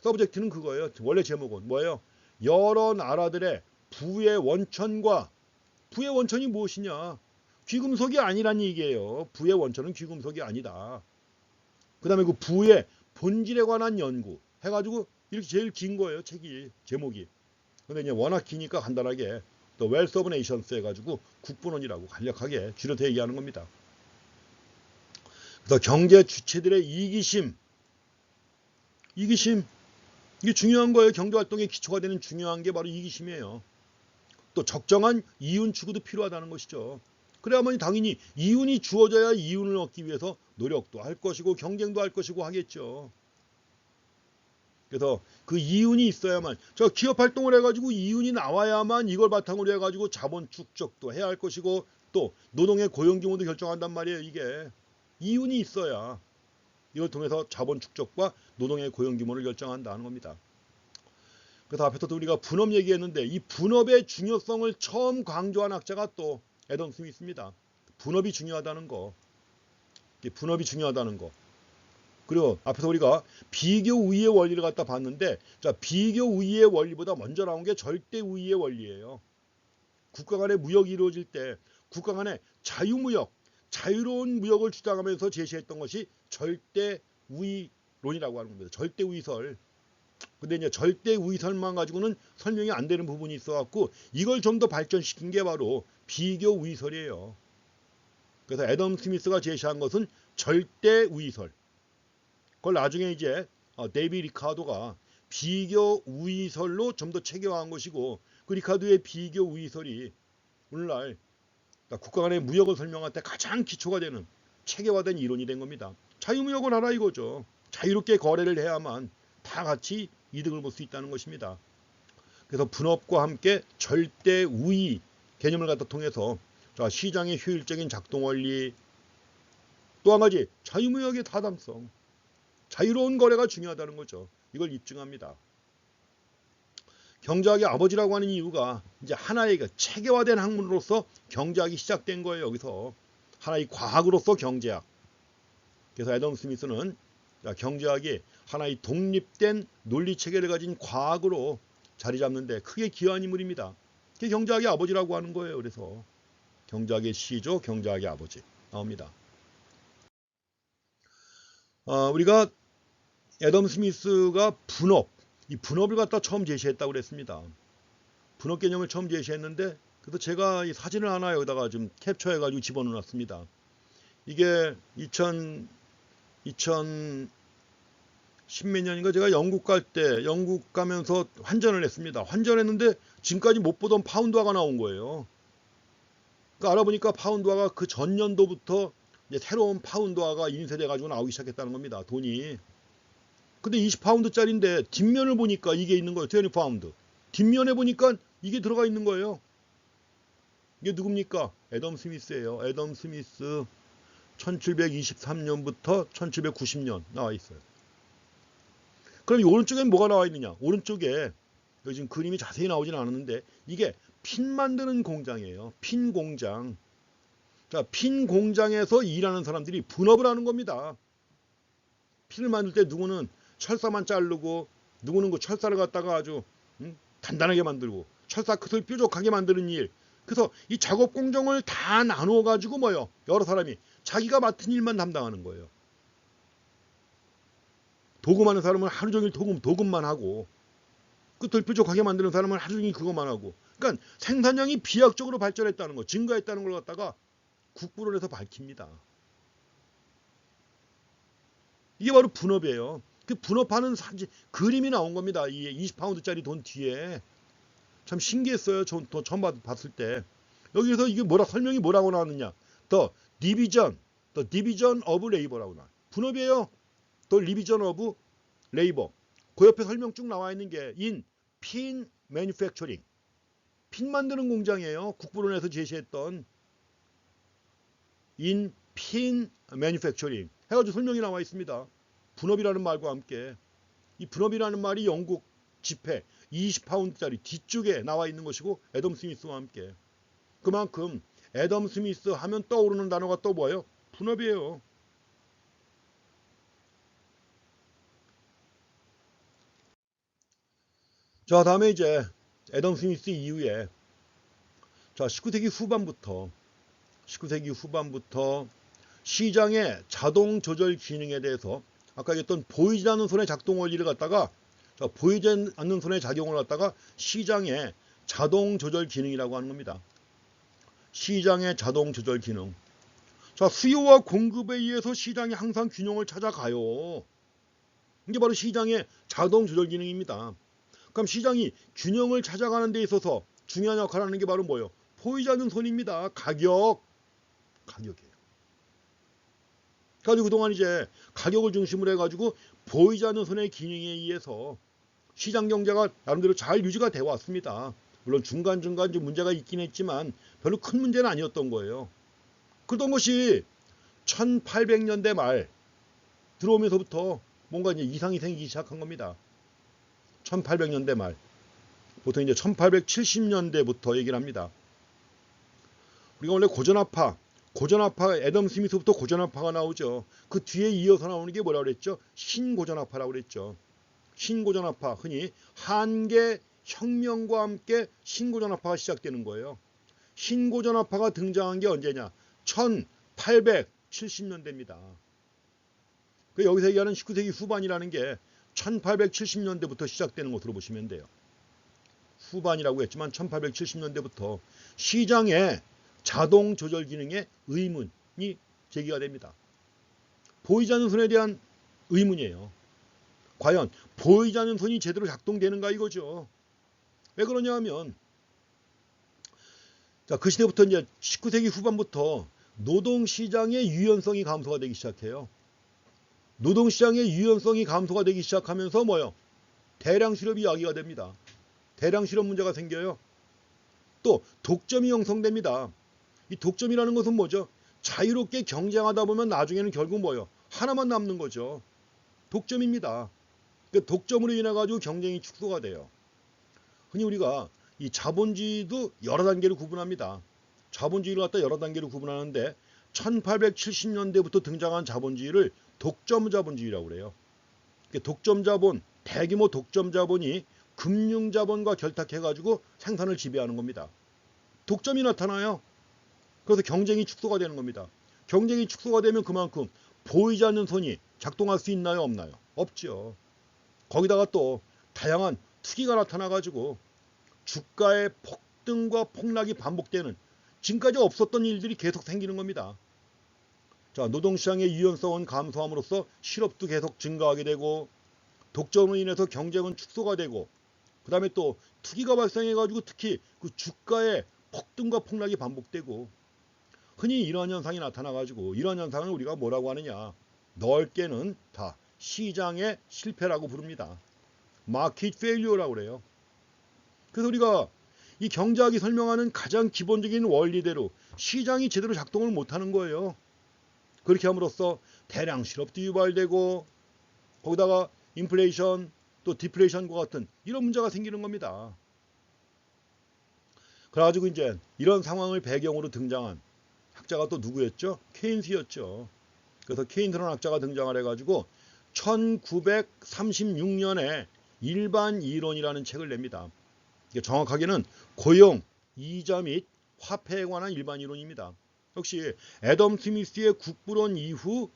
A: 서브젝트는 그거예요. 원래 제목은 뭐예요? 여러 나라들의 부의 원천과, 부의 원천이 무엇이냐? 귀금속이 아니란 얘기예요. 부의 원천은 귀금속이 아니다. 그 다음에 그 부의 본질에 관한 연구 해가지고 이렇게 제일 긴 거예요. 책이, 제목이. 근데 이제 워낙 기니까 간단하게 또 웰스 오브 네이션스 해가지고 국분원이라고 간략하게 줄여서 얘기하는 겁니다. 그래서 경제 주체들의 이기심, 이게 중요한 거예요. 경제활동의 기초가 되는 중요한 게 바로 이기심이에요. 또 적정한 이윤 추구도 필요하다는 것이죠. 그래야만 당연히 이윤이 주어져야 이윤을 얻기 위해서 노력도 할 것이고 경쟁도 할 것이고 하겠죠. 그래서 그 이윤이 있어야만, 기업 활동을 해가지고 이윤이 나와야만 이걸 바탕으로 해가지고 자본 축적도 해야 할 것이고 또 노동의 고용 규모도 결정한단 말이에요. 이게 이윤이 있어야 이걸 통해서 자본 축적과 노동의 고용 규모를 결정한다는 겁니다. 그래서 앞에서도 우리가 분업 얘기했는데 이 분업의 중요성을 처음 강조한 학자가 또 애덤 스미스입니다. 분업이 중요하다는 거. 분업이 중요하다는 거. 그리고 앞에서 우리가 비교 우위의 원리를 갖다 봤는데, 비교 우위의 원리보다 먼저 나온 게 절대 우위의 원리예요. 국가 간의 무역이 이루어질 때 국가 간의 자유무역, 자유로운 무역을 주장하면서 제시했던 것이 절대 우위론이라고 하는 겁니다. 절대 우위설. 근데 이제 절대 우위설만 가지고는 설명이 안 되는 부분이 있어갖고 이걸 좀 더 발전시킨 게 바로 비교 우위설이에요. 그래서 애덤 스미스가 제시한 것은 절대 우위설. 그걸 나중에 이제 데이비 리카도가 비교 우위설로 좀 더 체계화한 것이고, 그 리카도의 비교 우위설이 오늘날 국가 간의 무역을 설명할 때 가장 기초가 되는 체계화된 이론이 된 겁니다. 자유무역을 하라 이거죠. 자유롭게 거래를 해야만 다 같이 이득을 볼 수 있다는 것입니다. 그래서 분업과 함께 절대 우위 개념을 갖다 통해서 시장의 효율적인 작동 원리, 또 한 가지 자유무역의 타당성, 자유로운 거래가 중요하다는 거죠. 이걸 입증합니다. 경제학의 아버지라고 하는 이유가 이제 하나의 체계화된 학문으로서 경제학이 시작된 거예요. 여기서 하나의 과학으로서 경제학. 그래서 애덤 스미스는 경제학이 하나의 독립된 논리 체계를 가진 과학으로 자리 잡는데 크게 기여한 인물입니다. 그게 경제학의 아버지라고 하는 거예요. 그래서 경제학의 시조, 경제학의 아버지 나옵니다. 우리가 애덤 스미스가 이 분업을 갖다 처음 제시했다고 그랬습니다. 분업 개념을 처음 제시했는데, 그래서 제가 이 사진을 하나 여기다가 좀 캡처해가지고 집어넣었습니다. 이게 2010몇 년인가 제가 영국 갈 때, 영국 가면서 환전을 했습니다. 환전했는데 지금까지 못 보던 파운드화가 나온 거예요. 그러니까 알아보니까 파운드화가 그 전년도부터 이제 새로운 파운드화가 인쇄돼가지고 나오기 시작했다는 겁니다. 돈이. 근데 20파운드짜리인데 뒷면을 보니까 이게 있는 거예요. 20파운드. 뒷면에 보니까 이게 들어가 있는 거예요. 이게 누굽니까? 애덤 스미스예요. 애덤 스미스 1723년부터 1790년 나와 있어요. 그럼 이 오른쪽엔 뭐가 나와 있느냐? 오른쪽에 여기 지금 그림이 자세히 나오진 않았는데 이게 핀 만드는 공장이에요. 핀 공장. 핀 공장에서 일하는 사람들이 분업을 하는 겁니다. 핀을 만들 때 누구는 철사만 자르고 누구는 그 철사를 갖다가 아주 단단하게 만들고 철사 끝을 뾰족하게 만드는 일. 그래서 이 작업 공정을 다 나누어 가지고 여러 사람이 자기가 맡은 일만 담당하는 거예요. 도금하는 사람은 하루 종일 도금만 하고, 끝을 뾰족하게 만드는 사람은 하루 종일 그것만 하고, 그러니까 생산량이 비약적으로 발전했다는 거, 증가했다는 걸 갖다가 국부론에서 밝힙니다. 이게 바로 분업이에요. 그 분업하는 그림이 나온 겁니다. 이 20파운드짜리 돈 뒤에. 참 신기했어요. 처음 봤을 때. 여기서 이게 설명이 뭐라고 나왔느냐. The division of labor라고 나와요. 분업이에요. The division of labor. 그 옆에 설명 쭉 나와 있는 게 in pin manufacturing. 핀 만드는 공장이에요. 국부론에서 제시했던 in pin manufacturing 해가지고 설명이 나와 있습니다. 분업이라는 말과 함께 이 분업이라는 말이 영국 지폐 20파운드짜리 뒤쪽에 나와 있는 것이고 애덤 스미스와 함께 그만큼 애덤 스미스 하면 떠오르는 단어가 또 뭐예요? 분업이에요. 자, 다음에 이제 애덤 스미스 이후에 자 19세기 후반부터 시장의 자동 조절 기능에 대해서 아까 얘기했던 보이지 않는 손의 작동 원리를 갖다가 보이지 않는 손의 작용을 갖다가 시장의 자동 조절 기능이라고 하는 겁니다. 시장의 자동 조절 기능. 자, 수요와 공급에 의해서 시장이 항상 균형을 찾아가요. 이게 바로 시장의 자동 조절 기능입니다. 그럼 시장이 균형을 찾아가는 데 있어서 중요한 역할을 하는 게 바로 뭐예요? 보이지 않는 손입니다. 가격이에요. 그래가지고 그동안 이제 가격을 중심으로 해가지고 보이지 않는 손의 기능에 의해서 시장 경제가 나름대로 잘 유지가 되어 왔습니다. 물론 중간중간 좀 문제가 있긴 했지만 별로 큰 문제는 아니었던 거예요. 그러던 것이 1800년대 말 들어오면서부터 뭔가 이제 이상이 생기기 시작한 겁니다. 1800년대 말. 보통 이제 1870년대부터 얘기를 합니다. 우리가 원래 고전화파 애덤 스미스부터 고전화파가 나오죠. 그 뒤에 이어서 나오는 게 뭐라고 그랬죠? 신고전화파라고 그랬죠. 신고전화파, 흔히 한계 혁명과 함께 신고전화파가 시작되는 거예요. 신고전화파가 등장한 게 언제냐? 1870년대입니다. 여기서 얘기하는 19세기 후반이라는 게 1870년대부터 시작되는 것으로 보시면 돼요. 후반이라고 했지만 1870년대부터 시장의 자동 조절 기능에 의문이 제기가 됩니다. 보이지 않는 손에 대한 의문이에요. 과연 보이지 않는 손이 제대로 작동되는가 이거죠. 왜 그러냐 하면 그 시대부터 이제 19세기 후반부터 노동시장의 유연성이 감소가 되기 시작해요. 노동시장의 유연성이 감소가 되기 시작하면서 뭐요? 대량 실업이 이야기가 됩니다. 대량 실업 문제가 생겨요. 또 독점이 형성됩니다. 이 독점이라는 것은 뭐죠? 자유롭게 경쟁하다 보면 나중에는 결국 뭐요? 하나만 남는 거죠. 독점입니다. 그 독점으로 인해 가지고 경쟁이 축소가 돼요. 흔히 우리가 이 자본주의도 여러 단계로 구분합니다. 자본주의를 갖다 여러 단계로 구분하는데 1870년대부터 등장한 자본주의를 독점 자본주의라고 그래요. 독점 자본, 대규모 독점 자본이 금융 자본과 결탁해 가지고 생산을 지배하는 겁니다. 독점이 나타나요. 그래서 경쟁이 축소가 되는 겁니다. 경쟁이 축소가 되면 그만큼 보이지 않는 손이 작동할 수 있나요? 없나요? 없죠. 거기다가 또 다양한 투기가 나타나가지고 주가의 폭등과 폭락이 반복되는 지금까지 없었던 일들이 계속 생기는 겁니다. 자, 노동시장의 유연성은 감소함으로써 실업도 계속 증가하게 되고 독점으로 인해서 경쟁은 축소가 되고 그 다음에 또 투기가 발생해가지고 특히 그 주가의 폭등과 폭락이 반복되고 흔히 이런 현상이 나타나가지고 이런 현상을 우리가 뭐라고 하느냐 넓게는 다 시장의 실패라고 부릅니다. 마켓 페일리어라고 그래요. 그래서 우리가 이 경제학이 설명하는 가장 기본적인 원리대로 시장이 제대로 작동을 못하는 거예요. 그렇게 함으로써 대량 실업도 유발되고 거기다가 인플레이션 또 디플레이션과 같은 이런 문제가 생기는 겁니다. 그래가지고 이제 이런 상황을 배경으로 등장한 학자가 또 누구였죠? 케인스였죠. 그래서 케인스라는 학자가 등장을 해가지고 1936년에 일반 이론이라는 책을 냅니다. 이게 정확하게는 고용, 이자 및 화폐에 관한 일반 이론입니다. 역시 애덤 스미스의 국부론 이후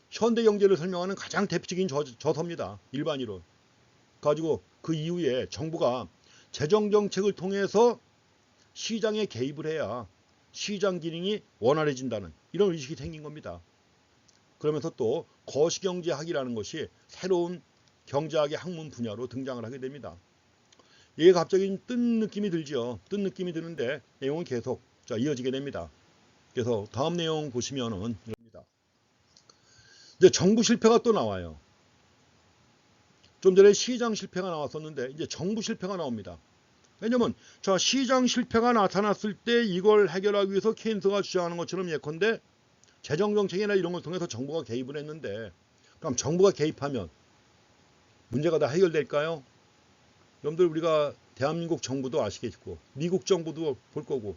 A: 현대 경제를 설명하는 가장 대표적인 저서입니다. 일반 이론. 가지고 그 이후에 정부가 재정 정책을 통해서 시장에 개입을 해야 시장 기능이 원활해진다는 이런 의식이 생긴 겁니다. 그러면서 또 거시경제학이라는 것이 새로운 경제학의 학문 분야로 등장을 하게 됩니다. 이게 갑자기 뜬 느낌이 들죠. 뜬 느낌이 드는데 내용은 계속 이어지게 됩니다. 그래서 다음 내용 보시면은 이럽니다. 이제 정부 실패가 또 나와요. 좀 전에 시장 실패가 나왔었는데 이제 정부 실패가 나옵니다. 왜냐면 시장 실패가 나타났을 때 이걸 해결하기 위해서 케인스가 주장하는 것처럼 예컨대 재정정책이나 이런 걸 통해서 정부가 개입을 했는데 그럼 정부가 개입하면 문제가 다 해결될까요? 여러분들 우리가 대한민국 정부도 아시겠고 미국 정부도 볼 거고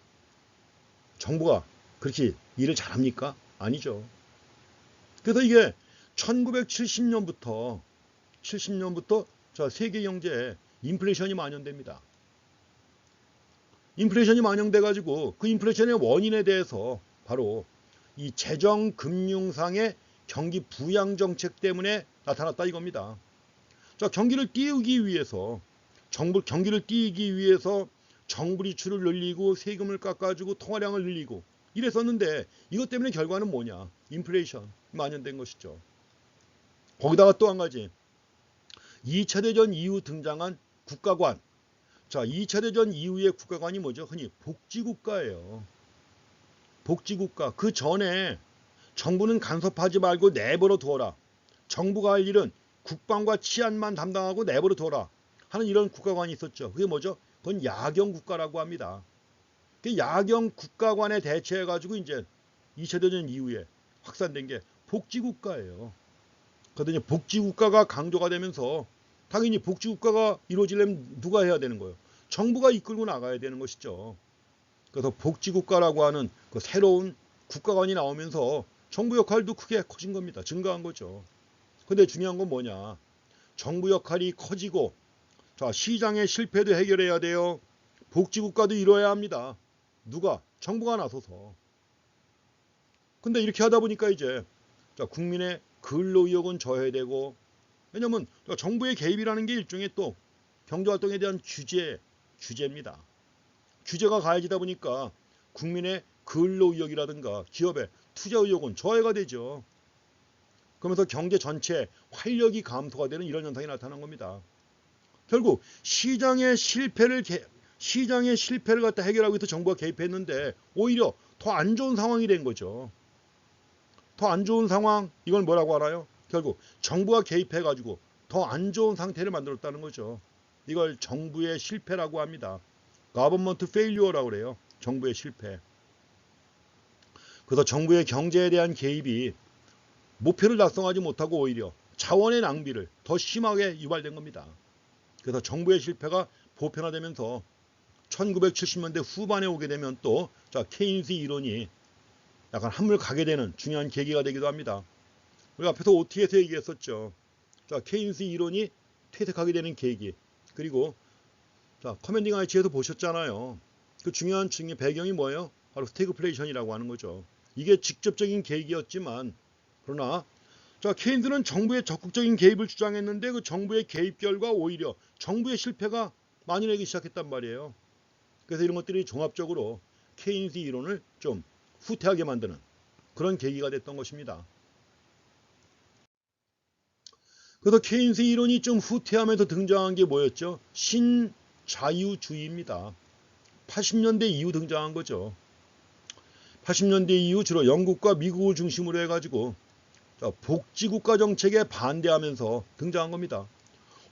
A: 정부가 그렇게 일을 잘합니까? 아니죠. 그래서 이게 1970년부터 세계 경제에 인플레이션이 만연됩니다. 인플레이션이 만연돼 가지고 그 인플레이션의 원인에 대해서 바로 이 재정 금융상의 경기 부양 정책 때문에 나타났다 이겁니다. 경기를 띄우기 위해서 경기를 띄우기 위해서 정부 지출을 늘리고 세금을 깎아주고 통화량을 늘리고 이랬었는데 이것 때문에 결과는 뭐냐? 인플레이션 만연된 것이죠. 거기다가 또 한 가지 2차 대전 이후 등장한 국가관. 2차 대전 이후의 국가관이 뭐죠? 흔히 복지국가예요. 복지국가. 그 전에 정부는 간섭하지 말고 내버려 두어라. 정부가 할 일은 국방과 치안만 담당하고 내버려 두어라 하는 이런 국가관이 있었죠. 그게 뭐죠? 그건 야경 국가라고 합니다. 그 야경 국가관에 대체해 가지고 이제 2차 대전 이후에 확산된 게 복지국가예요. 그런데 복지국가가 강조가 되면서 당연히 복지국가가 이루어지려면 누가 해야 되는 거예요? 정부가 이끌고 나가야 되는 것이죠. 그래서 복지국가라고 하는 그 새로운 국가관이 나오면서 정부 역할도 크게 커진 겁니다. 증가한 거죠. 근데 중요한 건 뭐냐? 정부 역할이 커지고 시장의 실패도 해결해야 돼요. 복지국가도 이뤄야 합니다. 누가? 정부가 나서서. 근데 이렇게 하다 보니까 이제 국민의 근로의욕은 저해되고 왜냐면 정부의 개입이라는 게 일종의 또 경제활동에 대한 규제입니다. 규제가 가해지다 보니까 국민의 근로의욕이라든가 기업의 투자의욕은 저해가 되죠. 그러면서 경제 전체 활력이 감소가 되는 이런 현상이 나타난 겁니다. 결국 시장의 실패를 갖다 해결하기 위해서 정부가 개입했는데 오히려 더 안 좋은 상황이 된 거죠. 더 안 좋은 상황, 이걸 뭐라고 알아요? 결국 정부가 개입해가지고 더 안 좋은 상태를 만들었다는 거죠. 이걸 정부의 실패라고 합니다. Government failure라고 그래요. 정부의 실패. 그래서 정부의 경제에 대한 개입이 목표를 달성하지 못하고 오히려 자원의 낭비를 더 심하게 유발된 겁니다. 그래서 정부의 실패가 보편화되면서 1970년대 후반에 오게 되면 또 케인스 이론이 약간 한물 가게 되는 중요한 계기가 되기도 합니다. 우리가 앞에서 OT에서 얘기했었죠. 케인스 이론이 퇴색하게 되는 계기. 그리고 커맨딩 아이치에서 보셨잖아요. 그 중요한 배경이 뭐예요? 바로 스태그플레이션이라고 하는 거죠. 이게 직접적인 계기였지만 그러나 케인스는 정부의 적극적인 개입을 주장했는데 그 정부의 개입 결과 오히려 정부의 실패가 만연하기 시작했단 말이에요. 그래서 이런 것들이 종합적으로 케인스 이론을 좀 후퇴하게 만드는 그런 계기가 됐던 것입니다. 그래서 케인스 이론이 좀 후퇴하면서 등장한 게 뭐였죠? 신자유주의입니다. 80년대 이후 등장한 거죠. 80년대 이후 주로 영국과 미국을 중심으로 해가지고 복지국가 정책에 반대하면서 등장한 겁니다.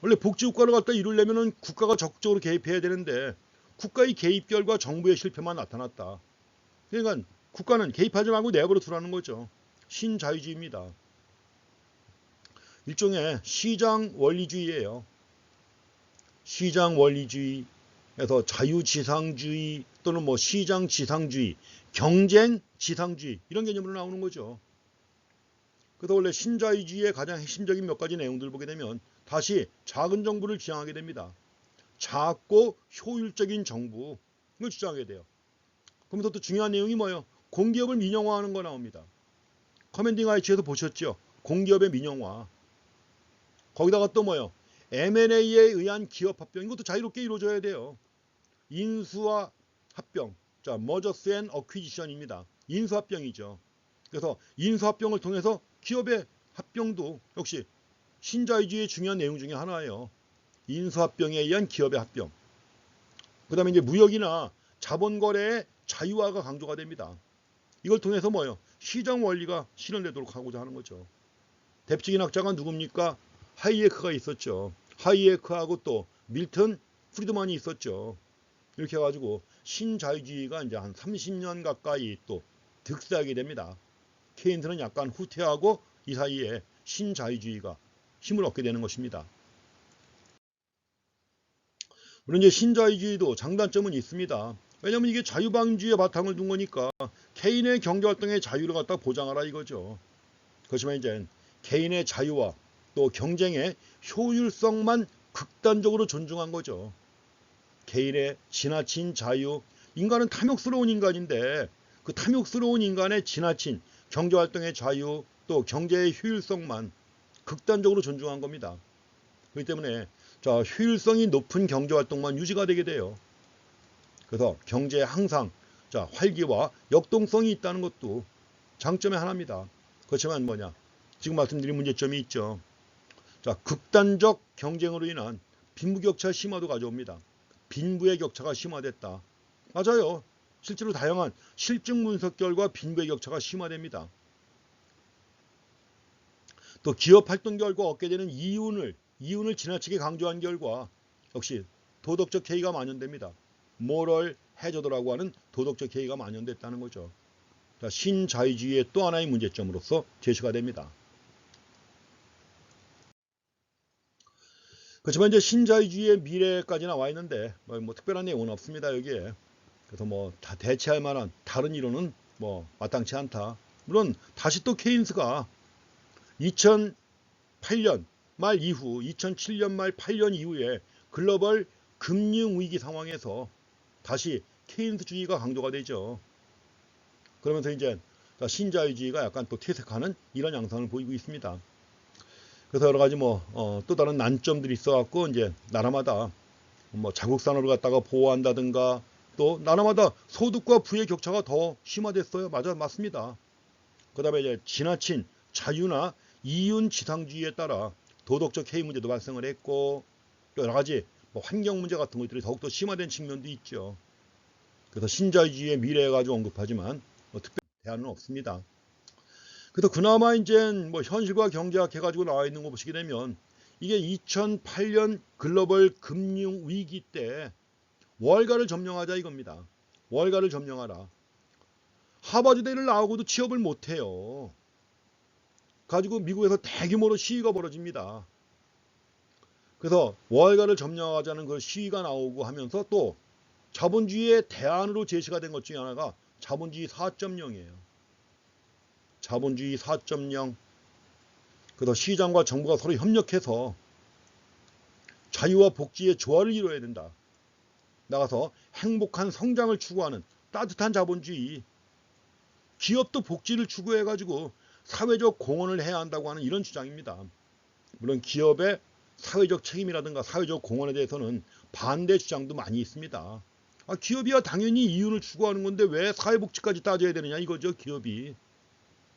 A: 원래 복지국가를 갖다 이루려면 국가가 적극적으로 개입해야 되는데 국가의 개입 결과 정부의 실패만 나타났다. 그러니까 국가는 개입하지 말고 내버려 두라는 거죠. 신자유주의입니다. 일종의 시장 원리주의예요. 시장 원리주의에서 자유지상주의 또는 시장 지상주의, 경쟁 지상주의 이런 개념으로 나오는 거죠. 그래서 원래 신자유주의의 가장 핵심적인 몇 가지 내용들을 보게 되면 다시 작은 정부를 지향하게 됩니다. 작고 효율적인 정부를 주장하게 돼요. 그러면서 또 중요한 내용이 뭐예요? 공기업을 민영화하는 거 나옵니다. 커맨딩 아이치에서 보셨죠? 공기업의 민영화. 거기다가 또 뭐예요? M&A에 의한 기업 합병, 이것도 자유롭게 이루어져야 돼요. 인수와 합병, 자, Mergers and Acquisition입니다. 인수합병이죠. 그래서 인수합병을 통해서 기업의 합병도 역시 신자유주의의 중요한 내용 중에 하나예요. 인수합병에 의한 기업의 합병. 그 다음에 이제 무역이나 자본거래의 자유화가 강조가 됩니다. 이걸 통해서 뭐예요? 시장 원리가 실현되도록 하고자 하는 거죠. 대표적인 학자가 누굽니까? 하이에크가 있었죠. 하이에크하고 또 밀턴 프리드만이 있었죠. 이렇게 해가지고 신자유주의가 이제 한 30년 가까이 또 득세하게 됩니다. 케인스는 약간 후퇴하고 이 사이에 신자유주의가 힘을 얻게 되는 것입니다. 물론 이제 신자유주의도 장단점은 있습니다. 왜냐하면 이게 자유방주의의 바탕을 둔 거니까 개인의 경제활동의 자유를 갖다 보장하라 이거죠. 그렇지만 이제 개인의 자유와 또 경쟁의 효율성만 극단적으로 존중한 거죠. 개인의 지나친 자유, 인간은 탐욕스러운 인간인데 그 탐욕스러운 인간의 지나친 경제활동의 자유 또 경제의 효율성만 극단적으로 존중한 겁니다. 그렇기 때문에 자, 효율성이 높은 경제활동만 유지가 되게 돼요. 그래서 경제에 항상 자, 활기와 역동성이 있다는 것도 장점의 하나입니다. 그렇지만 뭐냐? 지금 말씀드린 문제점이 있죠. 자, 극단적 경쟁으로 인한 빈부격차 심화도 가져옵니다. 빈부의 격차가 심화됐다. 맞아요. 실제로 다양한 실증 분석 결과 빈부의 격차가 심화됩니다. 또 기업 활동 결과 얻게 되는 이윤을 지나치게 강조한 결과 역시 도덕적 해이가 만연됩니다. 모럴 해저드라고 하는 도덕적 해이가 만연됐다는 거죠. 자, 신자유주의의 또 하나의 문제점으로서 제시가 됩니다. 그렇지만 이제 신자유주의의 미래까지 나와 있는데 뭐 특별한 내용은 없습니다 여기에. 그래서 뭐 다 대체할 만한 다른 이론은 뭐 마땅치 않다. 물론 다시 또 케인스가 2008년 말 이후 2007년 말 8년 이후에 글로벌 금융위기 상황에서 다시 케인스주의가 강조가 되죠. 그러면서 이제 신자유주의가 약간 또 퇴색하는 이런 양상을 보이고 있습니다. 그래서 여러 가지 또 다른 난점들이 있어갖고 이제 나라마다 뭐 자국 산업을 갖다가 보호한다든가 또 나라마다 소득과 부의 격차가 더 심화됐어요. 맞습니다. 그다음에 이제 지나친 자유나 이윤지상주의에 따라 도덕적 해이 문제도 발생을 했고 또 여러 가지 환경 문제 같은 것들이 더욱더 심화된 측면도 있죠. 그래서 신자유주의의 미래에 가지고 언급하지만 특별한 대안은 없습니다. 그래서 그나마 이제 현실과 경제학 해가지고 나와 있는 거 보시게 되면 이게 2008년 글로벌 금융 위기 때 월가를 점령하자 이겁니다. 월가를 점령하라. 하버드대를 나오고도 취업을 못해요. 가지고 미국에서 대규모로 시위가 벌어집니다. 그래서 월가를 점령하자는 그 시위가 나오고 하면서 또 자본주의의 대안으로 제시가 된 것 중에 하나가 자본주의 4.0이에요. 자본주의 4.0. 그래서 시장과 정부가 서로 협력해서 자유와 복지의 조화를 이루어야 된다. 나가서 행복한 성장을 추구하는 따뜻한 자본주의. 기업도 복지를 추구해가지고 사회적 공헌을 해야 한다고 하는 이런 주장입니다. 물론 기업의 사회적 책임이라든가 사회적 공헌에 대해서는 반대 주장도 많이 있습니다. 기업이야 당연히 이윤을 추구하는 건데 왜 사회복지까지 따져야 되느냐 이거죠. 기업이.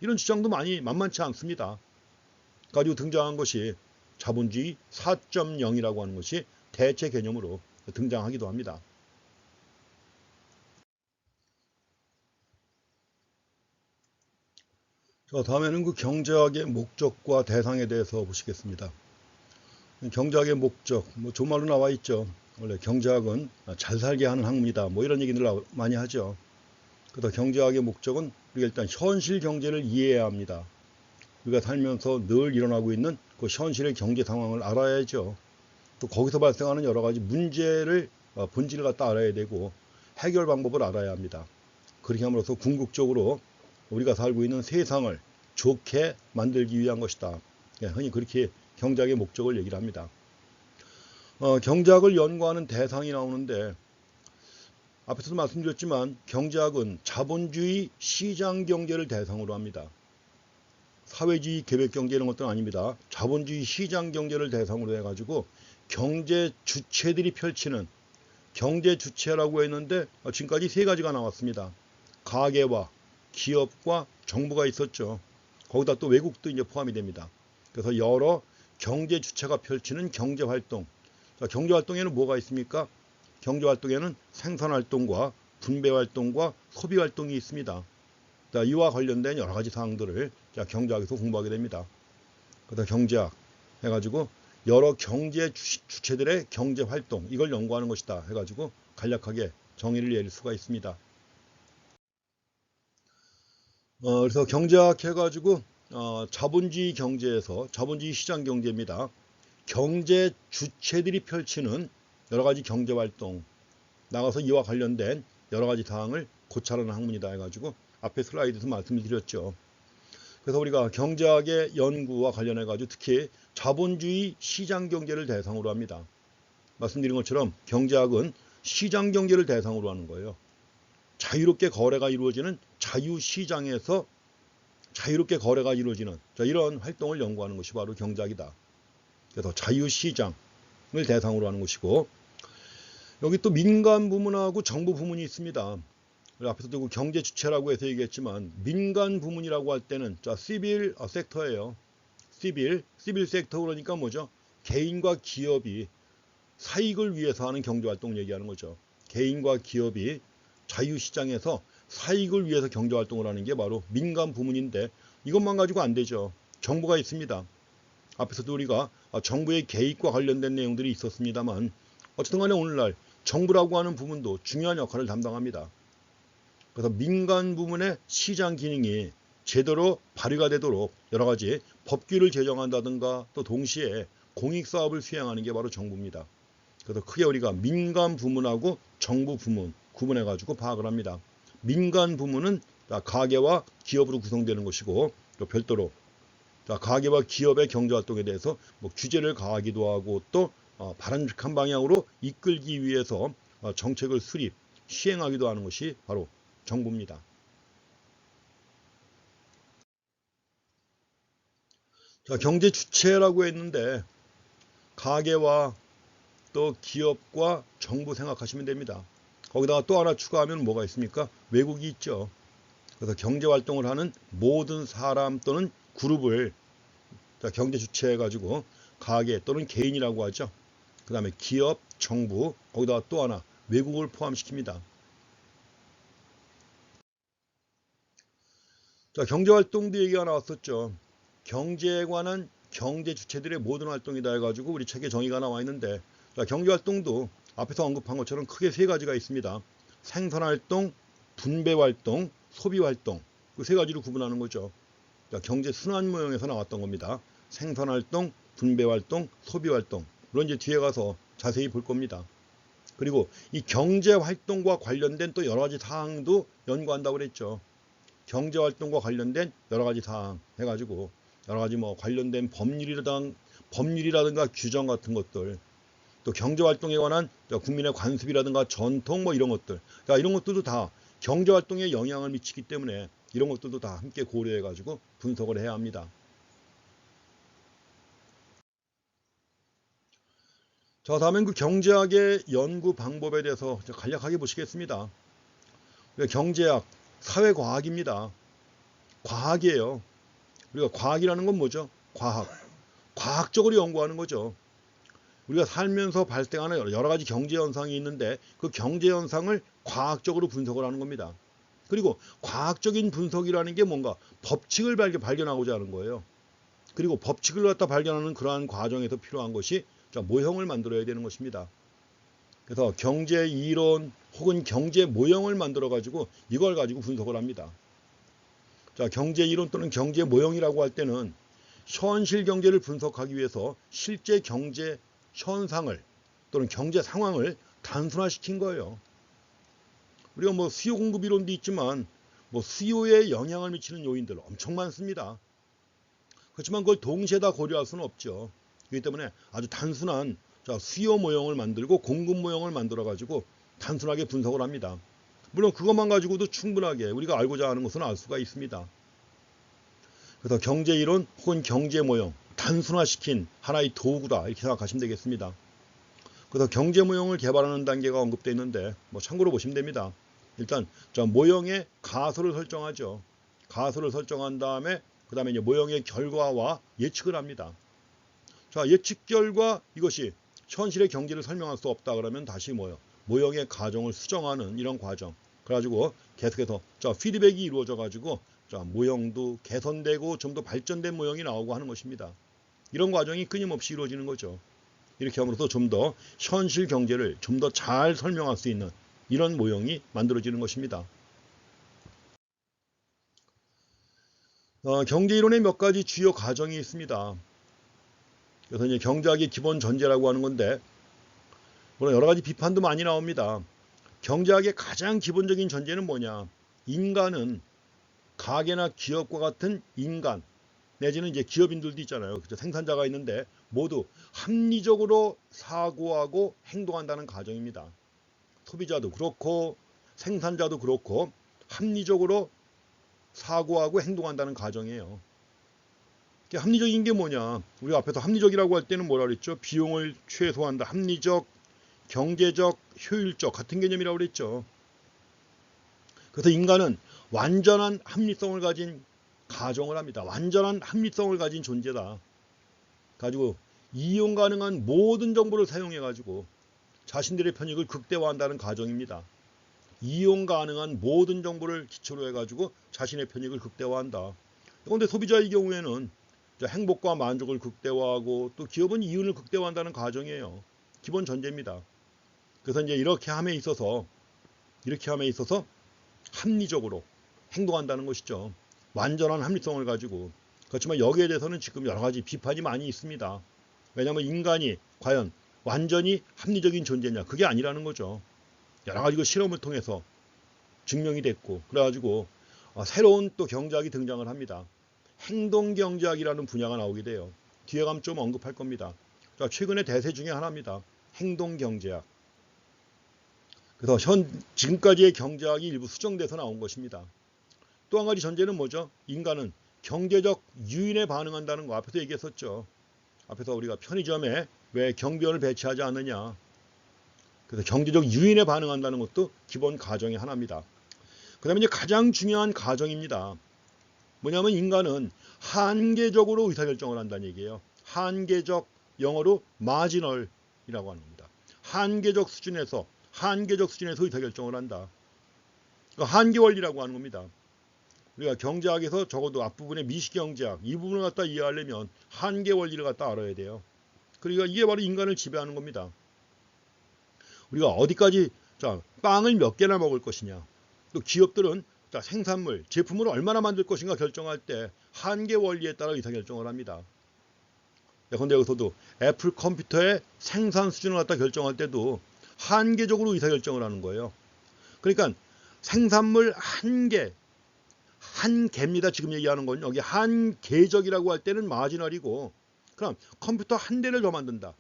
A: 이런 주장도 많이 만만치 않습니다. 가지고 등장한 것이 자본주의 4.0이라고 하는 것이 대체 개념으로 등장하기도 합니다. 자, 다음에는 그 경제학의 목적과 대상에 대해서 보시겠습니다. 경제학의 목적, 좋은 말로 나와 있죠. 원래 경제학은 잘 살게 하는 학문이다. 이런 얘기들 많이 하죠. 그래서 경제학의 목적은 우리가 일단 현실 경제를 이해해야 합니다. 우리가 살면서 늘 일어나고 있는 그 현실의 경제 상황을 알아야죠. 또 거기서 발생하는 여러 가지 문제를 본질을 갖다 알아야 되고 해결 방법을 알아야 합니다. 그렇게 함으로써 궁극적으로 우리가 살고 있는 세상을 좋게 만들기 위한 것이다. 흔히 그렇게 경제학의 목적을 얘기를 합니다. 경제학을 연구하는 대상이 나오는데 앞에서도 말씀드렸지만 경제학은 자본주의 시장 경제를 대상으로 합니다. 사회주의 계획경제 이런 것들은 아닙니다. 자본주의 시장경제를 대상으로 해가지고 경제 주체들이 펼치는 경제 주체라고 했는데 지금까지 세 가지가 나왔습니다. 가계와 기업과 정부가 있었죠. 거기다 또 외국도 이제 포함이 됩니다. 그래서 여러 경제 주체가 펼치는 경제 활동. 자, 경제 활동에는 뭐가 있습니까? 경제 활동에는 생산 활동과 분배 활동과 소비 활동이 있습니다. 자, 이와 관련된 여러 가지 사항들을 경제학에서 공부하게 됩니다. 그래서 경제학 해가지고 여러 경제 주체들의 경제 활동 이걸 연구하는 것이다 해가지고 간략하게 정의를 내릴 수가 있습니다. 그래서 경제학 해가지고 자본주의 경제에서 자본주의 시장 경제입니다. 경제 주체들이 펼치는 여러 가지 경제 활동 나가서 이와 관련된 여러 가지 사항을 고찰하는 학문이다 해가지고 앞에 슬라이드에서 말씀을 드렸죠. 그래서 우리가 경제학의 연구와 관련해 가지고 특히 자본주의 시장 경제를 대상으로 합니다. 말씀드린 것처럼 경제학은 시장 경제를 대상으로 하는 거예요. 자유롭게 거래가 이루어지는 자유시장에서 자유롭게 거래가 이루어지는 이런 활동을 연구하는 것이 바로 경제학이다. 그래서 자유시장을 대상으로 하는 것이고 여기 또 민간 부문하고 정부 부문이 있습니다. 앞에서도 경제 주체라고 해서 얘기했지만 민간 부문이라고 할 때는 시빌 섹터예요. 시빌 섹터 그러니까 뭐죠? 개인과 기업이 사익을 위해서 하는 경제활동 얘기하는 거죠. 개인과 기업이 자유시장에서 사익을 위해서 경제활동을 하는 게 바로 민간 부문인데 이것만 가지고 안 되죠. 정부가 있습니다. 앞에서도 우리가 정부의 개입과 관련된 내용들이 있었습니다만 어쨌든 간에 오늘날 정부라고 하는 부문도 중요한 역할을 담당합니다. 그래서 민간 부문의 시장 기능이 제대로 발휘가 되도록 여러 가지 법규를 제정한다든가 또 동시에 공익사업을 수행하는 게 바로 정부입니다. 그래서 크게 우리가 민간 부문하고 정부 부문 구분해가지고 파악을 합니다. 민간 부문은 가계와 기업으로 구성되는 것이고 또 별도로 가계와 기업의 경제활동에 대해서 규제를 가하기도 하고 또 바람직한 방향으로 이끌기 위해서 정책을 수립, 시행하기도 하는 것이 바로 정부입니다. 자, 경제 주체라고 했는데 가계와 또 기업과 정부 생각하시면 됩니다. 거기다가 또 하나 추가하면 뭐가 있습니까? 외국이 있죠. 그래서 경제 활동을 하는 모든 사람 또는 그룹을 경제 주체 해가지고 가계 또는 개인이라고 하죠. 그 다음에 기업, 정부, 거기다가 또 하나 외국을 포함시킵니다. 자, 경제활동도 얘기가 나왔었죠. 경제에 관한 경제 주체들의 모든 활동이다 해가지고 우리 책에 정의가 나와 있는데 자, 경제활동도 앞에서 언급한 것처럼 크게 세 가지가 있습니다. 생산활동, 분배활동, 소비활동 그 세 가지로 구분하는 거죠. 자, 경제 순환 모형에서 나왔던 겁니다. 생산활동, 분배활동, 소비활동 물론 이제 뒤에 가서 자세히 볼 겁니다. 그리고 이 경제활동과 관련된 또 여러 가지 사항도 연구한다고 그랬죠. 경제활동과 관련된 여러 가지 사항 해가지고 여러 가지 관련된 법률이라든가 규정 같은 것들 또 경제활동에 관한 국민의 관습이라든가 전통 이런 것들 이런 것들도 다 경제활동에 영향을 미치기 때문에 이런 것들도 다 함께 고려해가지고 분석을 해야 합니다. 자, 다음엔 그 경제학의 연구 방법에 대해서 간략하게 보시겠습니다. 경제학, 사회과학입니다. 과학이에요. 우리가 과학이라는 건 뭐죠? 과학적으로 연구하는 거죠. 우리가 살면서 발생하는 여러 가지 경제 현상이 있는데 그 경제 현상을 과학적으로 분석을 하는 겁니다. 그리고 과학적인 분석이라는 게 뭔가 법칙을 발견하고자 하는 거예요. 그리고 법칙을 갖다 발견하는 그러한 과정에서 필요한 것이 모형을 만들어야 되는 것입니다. 그래서 경제 이론 혹은 경제 모형을 만들어 가지고 이걸 가지고 분석을 합니다. 자, 경제 이론 또는 경제 모형이라고 할 때는 현실 경제를 분석하기 위해서 실제 경제 현상을 또는 경제 상황을 단순화시킨 거예요. 우리가 수요 공급 이론도 있지만 수요에 영향을 미치는 요인들 엄청 많습니다. 그렇지만 그걸 동시에 다 고려할 수는 없죠. 그렇기 때문에 아주 단순한 수요 모형을 만들고 공급 모형을 만들어 가지고 단순하게 분석을 합니다. 물론 그것만 가지고도 충분하게 우리가 알고자 하는 것은 알 수가 있습니다. 그래서 경제이론 혹은 경제모형, 단순화시킨 하나의 도구다 이렇게 생각하시면 되겠습니다. 그래서 경제모형을 개발하는 단계가 언급되어 있는데 참고로 보시면 됩니다. 일단 모형의 가설을 설정하죠. 가설을 설정한 다음에 그 다음에 이제 모형의 결과와 예측을 합니다. 자, 예측 결과 이것이 현실의 경제를 설명할 수 없다 그러면 다시 모형의 가정을 수정하는 이런 과정. 그래가지고 계속해서 피드백이 이루어져 가지고 모형도 개선되고 좀 더 발전된 모형이 나오고 하는 것입니다. 이런 과정이 끊임없이 이루어지는 거죠. 이렇게 함으로써 좀 더 현실 경제를 좀 더 잘 설명할 수 있는 이런 모형이 만들어지는 것입니다. 경제이론의 몇 가지 주요 과정이 있습니다. 그래서 이제 경제학의 기본 전제라고 하는 건데 물론 여러 가지 비판도 많이 나옵니다. 경제학의 가장 기본적인 전제는 뭐냐? 인간은 가게나 기업과 같은 인간 내지는 이제 기업인들도 있잖아요. 그죠? 생산자가 있는데 모두 합리적으로 사고하고 행동한다는 가정입니다. 소비자도 그렇고 생산자도 그렇고 합리적으로 사고하고 행동한다는 가정이에요. 합리적인 게 뭐냐? 우리 앞에서 합리적이라고 할 때는 뭐라 그랬죠? 비용을 최소화한다. 합리적, 경제적, 효율적 같은 개념이라고 그랬죠. 그래서 인간은 완전한 합리성을 가진 가정을 합니다. 완전한 합리성을 가진 존재다. 가지고 이용 가능한 모든 정보를 사용해 가지고 자신들의 편익을 극대화한다는 가정입니다. 이용 가능한 모든 정보를 기초로 해 가지고 자신의 편익을 극대화한다. 그런데 소비자의 경우에는 행복과 만족을 극대화하고 또 기업은 이윤을 극대화한다는 가정이에요. 기본 전제입니다. 그래서 이제 이렇게 함에 있어서 합리적으로 행동한다는 것이죠. 완전한 합리성을 가지고. 그렇지만 여기에 대해서는 지금 여러 가지 비판이 많이 있습니다. 왜냐하면 인간이 과연 완전히 합리적인 존재냐? 그게 아니라는 거죠. 여러 가지 실험을 통해서 증명이 됐고 그래가지고 새로운 또 경제학이 등장을 합니다. 행동경제학이라는 분야가 나오게 돼요. 뒤에 가면 좀 언급할 겁니다. 최근의 대세 중에 하나입니다. 행동경제학. 그래서 지금까지의 경제학이 일부 수정돼서 나온 것입니다. 또 한 가지 전제는 뭐죠? 인간은 경제적 유인에 반응한다는 거 앞에서 얘기했었죠. 앞에서 우리가 편의점에 왜 경비원을 배치하지 않느냐. 그래서 경제적 유인에 반응한다는 것도 기본 가정의 하나입니다. 그 다음에 이제 가장 중요한 가정입니다. 뭐냐면 인간은 한계적으로 의사결정을 한다는 얘기예요. 한계적, 영어로 마지널이라고 하는 겁니다. 한계적 수준에서 의사결정을 한다. 그러니까 한계원리라고 하는 겁니다. 우리가 경제학에서 적어도 앞부분의 미시경제학 이 부분을 갖다 이해하려면 한계원리를 갖다 알아야 돼요. 그러니까 이게 바로 인간을 지배하는 겁니다. 우리가 어디까지 빵을 몇 개나 먹을 것이냐. 또 기업들은 생산물, 제품을 얼마나 만들 것인가 결정할 때 한계 원리에 따라 의사결정을 합니다. 그런데 여기서도 애플 컴퓨터의 생산 수준을 갖다 결정할 때도 한계적으로 의사결정을 하는 거예요. 그러니까 생산물 한 개입니다. 지금 얘기하는 건 여기 한계적이라고 할 때는 마지널이고 그럼 컴퓨터 한 대를 더 만든다.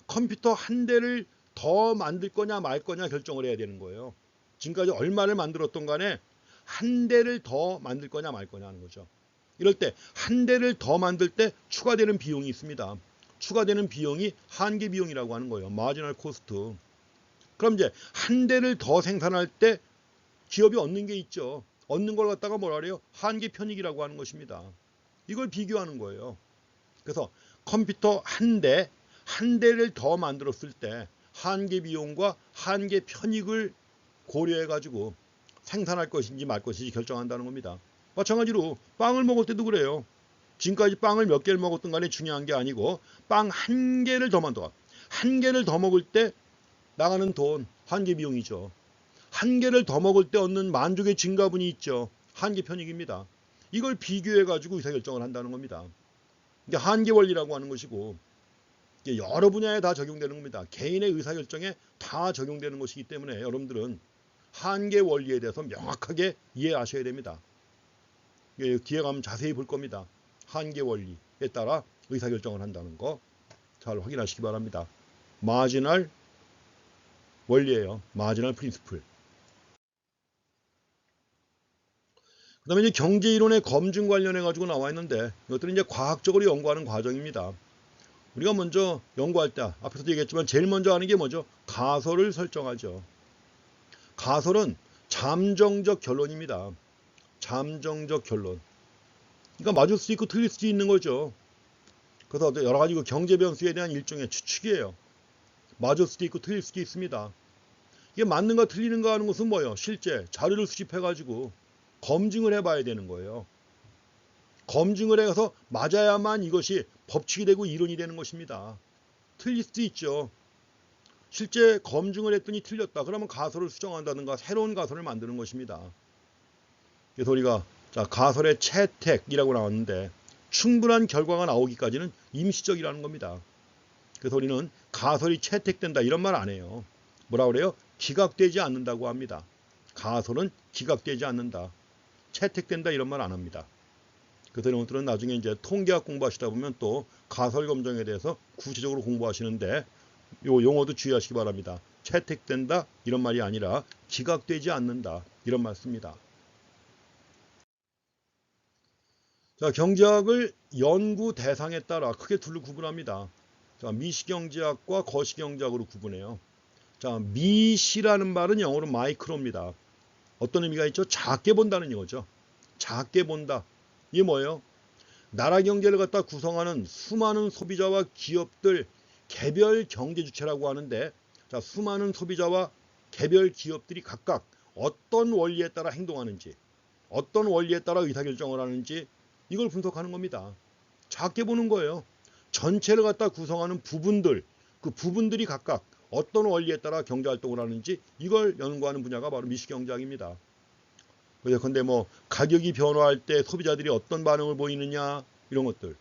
A: 컴퓨터 한 대를 더 만들 거냐 말 거냐 결정을 해야 되는 거예요. 지금까지 얼마를 만들었던 간에 한 대를 더 만들 거냐 말 거냐 하는 거죠. 이럴 때 한 대를 더 만들 때 추가되는 비용이 있습니다. 추가되는 비용이 한계 비용이라고 하는 거예요. 마지널 코스트. 그럼 이제 한 대를 더 생산할 때 기업이 얻는 게 있죠. 얻는 걸 갖다가 뭐라 그래요? 한계 편익이라고 하는 것입니다. 이걸 비교하는 거예요. 그래서 컴퓨터 한 대를 더 만들었을 때 한계 비용과 한계 편익을 고려해 가지고 생산할 것인지 말 것인지 결정한다는 겁니다. 마찬가지로 빵을 먹을 때도 그래요. 지금까지 빵을 몇 개를 먹었든 간에 중요한 게 아니고 빵 한 개를 더 만들어. 한 개를 더 먹을 때 나가는 돈 한계 비용이죠. 한 개를 더 먹을 때 얻는 만족의 증가분이 있죠. 한계 편익입니다. 이걸 비교해 가지고 의사결정을 한다는 겁니다. 이게 한계 원리라고 하는 것이고 여러 분야에 다 적용되는 겁니다. 개인의 의사결정에 다 적용되는 것이기 때문에 여러분들은 한계 원리에 대해서 명확하게 이해하셔야 됩니다. 뒤에 가면 자세히 볼 겁니다. 한계 원리에 따라 의사결정을 한다는 거 잘 확인하시기 바랍니다. 마지널 원리예요. 마지널 프린시플. 그다음에 이제 경제 이론의 검증 관련해 가지고 나와 있는데 이것들은 이제 과학적으로 연구하는 과정입니다. 우리가 먼저 연구할 때 앞에서도 얘기했지만 제일 먼저 하는 게 뭐죠? 가설을 설정하죠. 가설은 잠정적 결론입니다. 잠정적 결론. 그러니까 맞을 수 있고 틀릴 수도 있는 거죠. 그래서 여러 가지 경제 변수에 대한 일종의 추측이에요. 맞을 수도 있고 틀릴 수도 있습니다. 이게 맞는가 틀리는가 하는 것은 뭐예요? 실제 자료를 수집해가지고 검증을 해봐야 되는 거예요. 검증을 해서 맞아야만 이것이 법칙이 되고 이론이 되는 것입니다. 틀릴 수도 있죠. 실제 검증을 했더니 틀렸다. 그러면 가설을 수정한다든가 새로운 가설을 만드는 것입니다. 그래서 우리가 가설의 채택이라고 나왔는데 충분한 결과가 나오기까지는 임시적이라는 겁니다. 그래서 우리는 가설이 채택된다 이런 말 안 해요. 뭐라 그래요? 기각되지 않는다고 합니다. 가설은 기각되지 않는다. 채택된다 이런 말 안 합니다. 그래서 이런 것들은 나중에 이제 통계학 공부하시다 보면 또 가설 검증에 대해서 구체적으로 공부하시는데 요 용어도 주의하시기 바랍니다. 채택된다 이런 말이 아니라 기각되지 않는다 이런 말 씁니다. 자, 경제학을 연구 대상에 따라 크게 둘로 구분합니다. 자, 미시경제학과 거시경제학으로 구분해요. 자, 미시라는 말은 영어로 마이크로입니다. 어떤 의미가 있죠? 작게 본다는 이거죠. 작게 본다. 이게 뭐예요? 나라 경제를 갖다 구성하는 수많은 소비자와 기업들 개별 경제 주체라고 하는데, 자, 수많은 소비자와 개별 기업들이 각각 어떤 원리에 따라 행동하는지, 어떤 원리에 따라 의사결정을 하는지 이걸 분석하는 겁니다. 작게 보는 거예요. 전체를 갖다 구성하는 부분들, 그 부분들이 각각 어떤 원리에 따라 경제활동을 하는지 이걸 연구하는 분야가 바로 미시경제학입니다. 근데 뭐 가격이 변화할 때 소비자들이 어떤 반응을 보이느냐 이런 것들.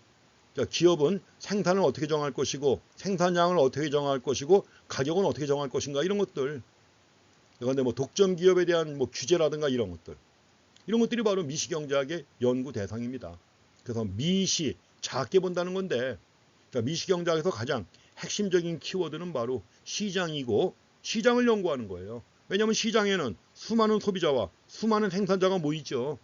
A: 자, 기업은 생산을 어떻게 정할 것이고 생산량을 어떻게 정할 것이고 가격은 어떻게 정할 것인가 이런 것들. 그런데 뭐 독점 기업에 대한 뭐 규제라든가 이런 것들. 이런 것들이 바로 미시경제학의 연구 대상입니다. 그래서 미시, 작게 본다는 건데 미시경제학에서 가장 핵심적인 키워드는 바로 시장이고 시장을 연구하는 거예요. 왜냐하면 시장에는 수많은 소비자와 수많은 생산자가 모이죠.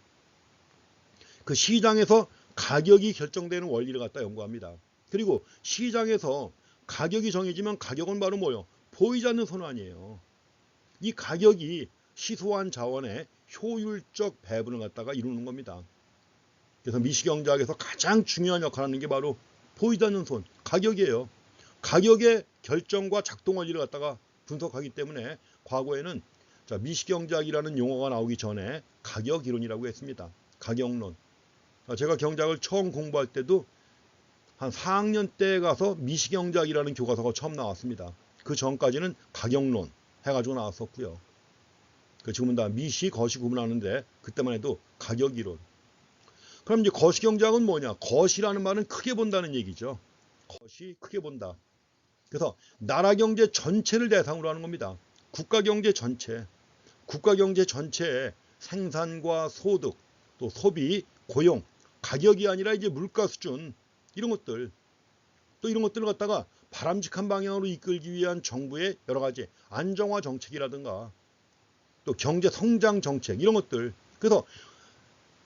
A: 그 시장에서 가격이 결정되는 원리를 갖다 연구합니다. 그리고 시장에서 가격이 정해지면 가격은 바로 뭐예요? 보이지 않는 선환이에요. 이 가격이 시소한 자원의 효율적 배분을 갖다가 이루는 겁니다. 그래서 미시경제학에서 가장 중요한 역할을 하는 게 바로 보이지 않는 손, 가격이에요. 가격의 결정과 작동 원리를 갖다가 분석하기 때문에 과거에는 미시경제학이라는 용어가 나오기 전에 가격 이론이라고 했습니다. 가격론. 제가 경제학을 처음 공부할 때도 한 4학년 때 가서 미시경제학이라는 교과서가 처음 나왔습니다. 그 전까지는 가격론 해가지고 나왔었고요. 지금은 다 미시, 거시 구분하는데 그때만 해도 가격 이론. 그럼 이제 거시경제학은 뭐냐? 거시라는 말은 크게 본다는 얘기죠. 거시, 크게 본다. 그래서 나라 경제 전체를 대상으로 하는 겁니다. 국가 경제 전체. 국가 경제 전체의 생산과 소득, 또 소비, 고용, 가격이 아니라 이제 물가 수준 이런 것들. 또 이런 것들을 갖다가 바람직한 방향으로 이끌기 위한 정부의 여러 가지 안정화 정책이라든가 또 경제 성장 정책 이런 것들. 그래서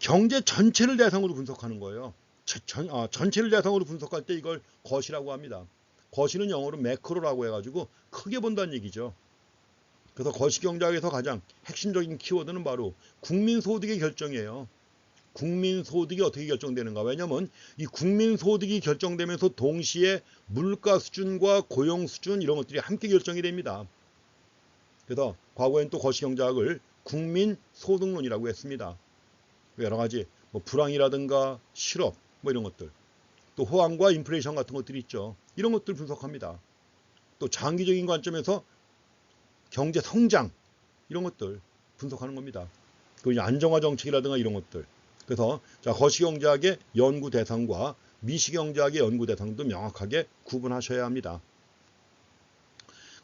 A: 경제 전체를 대상으로 분석하는 거예요. 전체를 대상으로 분석할 때 이걸 거시라고 합니다. 거시는 영어로 매크로라고 해가지고 크게 본다는 얘기죠. 그래서 거시경제학에서 가장 핵심적인 키워드는 바로 국민소득의 결정이에요. 국민소득이 어떻게 결정되는가? 왜냐하면 이 국민소득이 결정되면서 동시에 물가 수준과 고용 수준 이런 것들이 함께 결정이 됩니다. 그래서 과거엔 또 거시경제학을 국민소득론이라고 했습니다. 여러 가지 뭐 불황이라든가 실업 뭐 이런 것들, 또 호황과 인플레이션 같은 것들이 있죠. 이런 것들 분석합니다. 또 장기적인 관점에서 경제 성장 이런 것들 분석하는 겁니다. 그리고 안정화 정책이라든가 이런 것들. 그래서 거시경제학의 연구 대상과 미시경제학의 연구 대상도 명확하게 구분하셔야 합니다.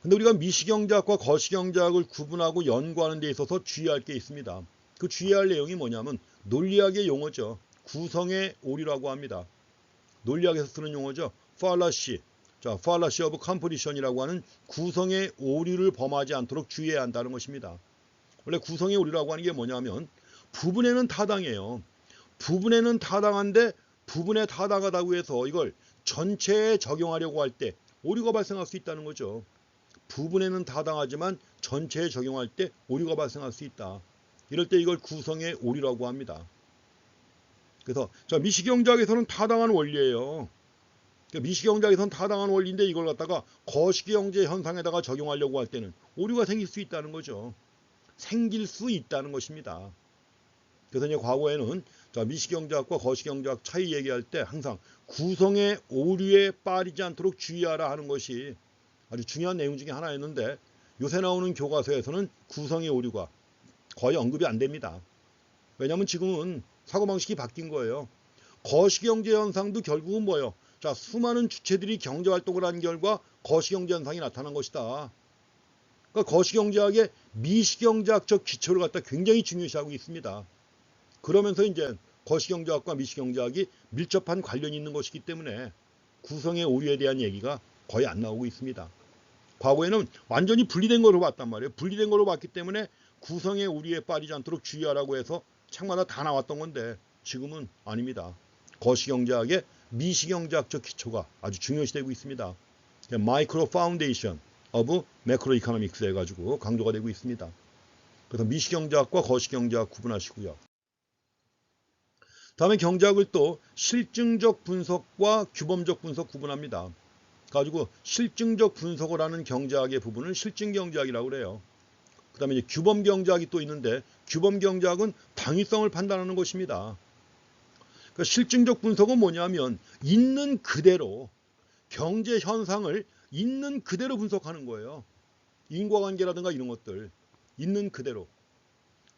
A: 근데 우리가 미시경제학과 거시경제학을 구분하고 연구하는 데 있어서 주의할 게 있습니다. 그 주의할 내용이 뭐냐면 논리학의 용어죠. 구성의 오류라고 합니다. 논리학에서 쓰는 용어죠. fallacy. fallacy of completion이라고 하는 구성의 오류를 범하지 않도록 주의해야 한다는 것입니다. 원래 구성의 오류라고 하는 게 뭐냐면 부분에는 타당해요. 부분에는 타당한데 부분에 타당하다고 해서 이걸 전체에 적용하려고 할 때 오류가 발생할 수 있다는 거죠. 부분에는 타당하지만 전체에 적용할 때 오류가 발생할 수 있다. 이럴 때 이걸 구성의 오류라고 합니다. 그래서 미시경제학에서는 타당한 원리예요. 미시경제학에서는 타당한 원리인데 이걸 갖다가 거시경제 현상에다가 적용하려고 할 때는 오류가 생길 수 있다는 거죠. 생길 수 있다는 것입니다. 그래서 이제 과거에는 미시경제학과 거시경제학 차이 얘기할 때 항상 구성의 오류에 빠지지 않도록 주의하라 하는 것이 아주 중요한 내용 중에 하나였는데 요새 나오는 교과서에서는 구성의 오류가 거의 언급이 안 됩니다. 왜냐하면 지금은 사고방식이 바뀐 거예요. 거시경제 현상도 결국은 뭐예요? 수많은 주체들이 경제활동을 한 결과 거시경제 현상이 나타난 것이다. 그러니까 거시경제학의 미시경제학적 기초를 갖다 굉장히 중요시하고 있습니다. 그러면서 이제 거시경제학과 미시경제학이 밀접한 관련이 있는 것이기 때문에 구성의 오류에 대한 얘기가 거의 안 나오고 있습니다. 과거에는 완전히 분리된 걸로 봤단 말이에요. 분리된 걸로 봤기 때문에 구성의 오류에 빠지지 않도록 주의하라고 해서 책마다 다 나왔던 건데 지금은 아닙니다. 거시경제학의 미시경제학적 기초가 아주 중요시되고 있습니다. 마이크로 파운데이션 오브 매크로 이코노믹스 해가지고 강조가 되고 있습니다. 그래서 미시경제학과 거시경제학 구분하시고요. 다음에 경제학을 또 실증적 분석과 규범적 분석 구분합니다. 가지고 실증적 분석을 하는 경제학의 부분을 실증경제학이라고 그래요. 그 다음에 이제 규범경제학이 또 있는데 규범경제학은 당위성을 판단하는 것입니다. 그러니까 실증적 분석은 뭐냐면 있는 그대로 경제 현상을 있는 그대로 분석하는 거예요. 인과관계라든가 이런 것들 있는 그대로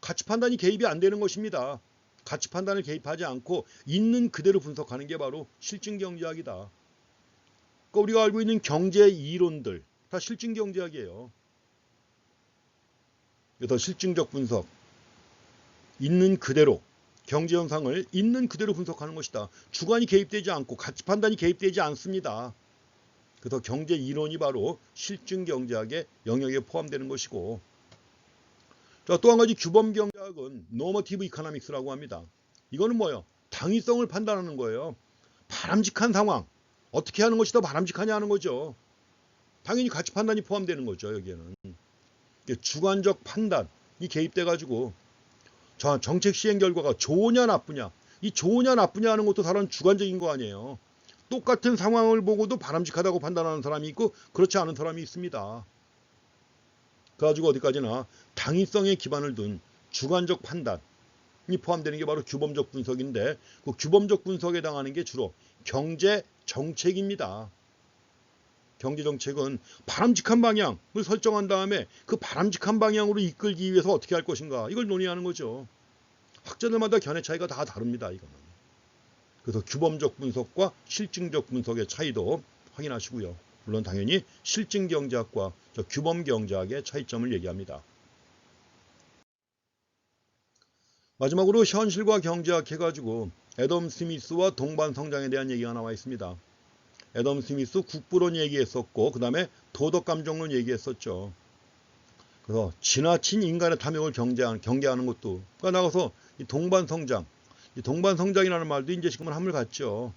A: 가치 판단이 개입이 안 되는 것입니다. 가치 판단을 개입하지 않고 있는 그대로 분석하는 게 바로 실증경제학이다. 그러니까 우리가 알고 있는 경제 이론들 다 실증경제학이에요. 그래서 실증적 분석, 있는 그대로 경제 현상을 있는 그대로 분석하는 것이다. 주관이 개입되지 않고 가치 판단이 개입되지 않습니다. 그래서 경제 이론이 바로 실증경제학의 영역에 포함되는 것이고, 또 한 가지 규범경제학은 노머티브 이코노믹스라고 합니다. 이거는 뭐예요? 당위성을 판단하는 거예요. 바람직한 상황, 어떻게 하는 것이 더 바람직하냐 하는 거죠. 당연히 가치 판단이 포함되는 거죠. 여기에는 주관적 판단이 개입돼 가지고 정책 시행 결과가 좋으냐 나쁘냐, 이 좋으냐 나쁘냐 하는 것도 사람 주관적인 거 아니에요. 똑같은 상황을 보고도 바람직하다고 판단하는 사람이 있고 그렇지 않은 사람이 있습니다. 그래가지고 어디까지나 당위성에 기반을 둔 주관적 판단이 포함되는 게 바로 규범적 분석인데, 그 규범적 분석에 해당하는 게 주로 경제 정책입니다. 경제 정책은 바람직한 방향을 설정한 다음에 그 바람직한 방향으로 이끌기 위해서 어떻게 할 것인가, 이걸 논의하는 거죠. 학자들마다 견해 차이가 다 다릅니다. 이거는. 그래서 규범적 분석과 실증적 분석의 차이도 확인하시고요. 물론 당연히 실증경제학과 규범경제학의 차이점을 얘기합니다. 마지막으로 현실과 경제학 해가지고 애덤 스미스와 동반성장에 대한 얘기가 나와 있습니다. 애덤 스미스 국부론 얘기했었고 그 다음에 도덕감정론 얘기했었죠. 그래서 지나친 인간의 탐욕을 경계하는 것도 나가서 이 동반성장, 이 동반성장이라는 말도 이제 지금은 한물 같죠.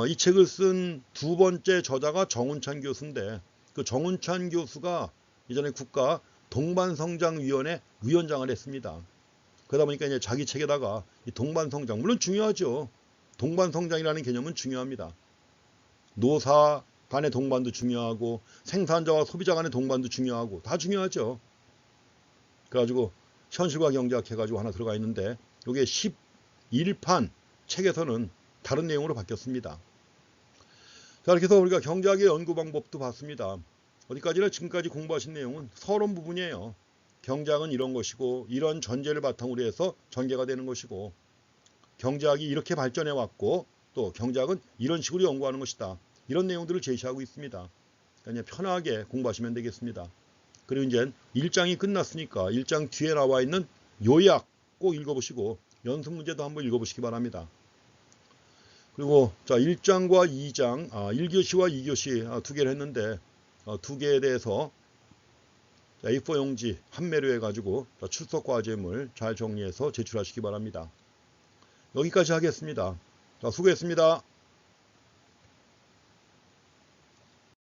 A: 이 책을 쓴 두 번째 저자가 정운찬 교수인데 그 정운찬 교수가 이전에 국가 동반성장위원회 위원장을 했습니다. 그러다 보니까 이제 자기 책에다가 이 동반성장, 물론 중요하죠. 동반성장이라는 개념은 중요합니다. 노사 간의 동반도 중요하고 생산자와 소비자 간의 동반도 중요하고 다 중요하죠. 그래가지고 현실과 경제학 해가지고 하나 들어가 있는데 이게 11판 책에서는 다른 내용으로 바뀌었습니다. 자, 이렇게 해서 우리가 경제학의 연구 방법도 봤습니다. 어디까지나 지금까지 공부하신 내용은 서론 부분이에요. 경제학은 이런 것이고 이런 전제를 바탕으로 해서 전개가 되는 것이고 경제학이 이렇게 발전해 왔고 또 경제학은 이런 식으로 연구하는 것이다. 이런 내용들을 제시하고 있습니다. 그러니까 편하게 공부하시면 되겠습니다. 그리고 이제 1장이 끝났으니까 1장 뒤에 나와 있는 요약 꼭 읽어보시고 연습 문제도 한번 읽어보시기 바랍니다. 그리고 자 1장과 2장 1교시와 2교시 두 개를 했는데 두 개에 대해서 A4 용지 한매로 해가지고 출석 과제물 잘 정리해서 제출하시기 바랍니다. 여기까지 하겠습니다. 자, 수고했습니다.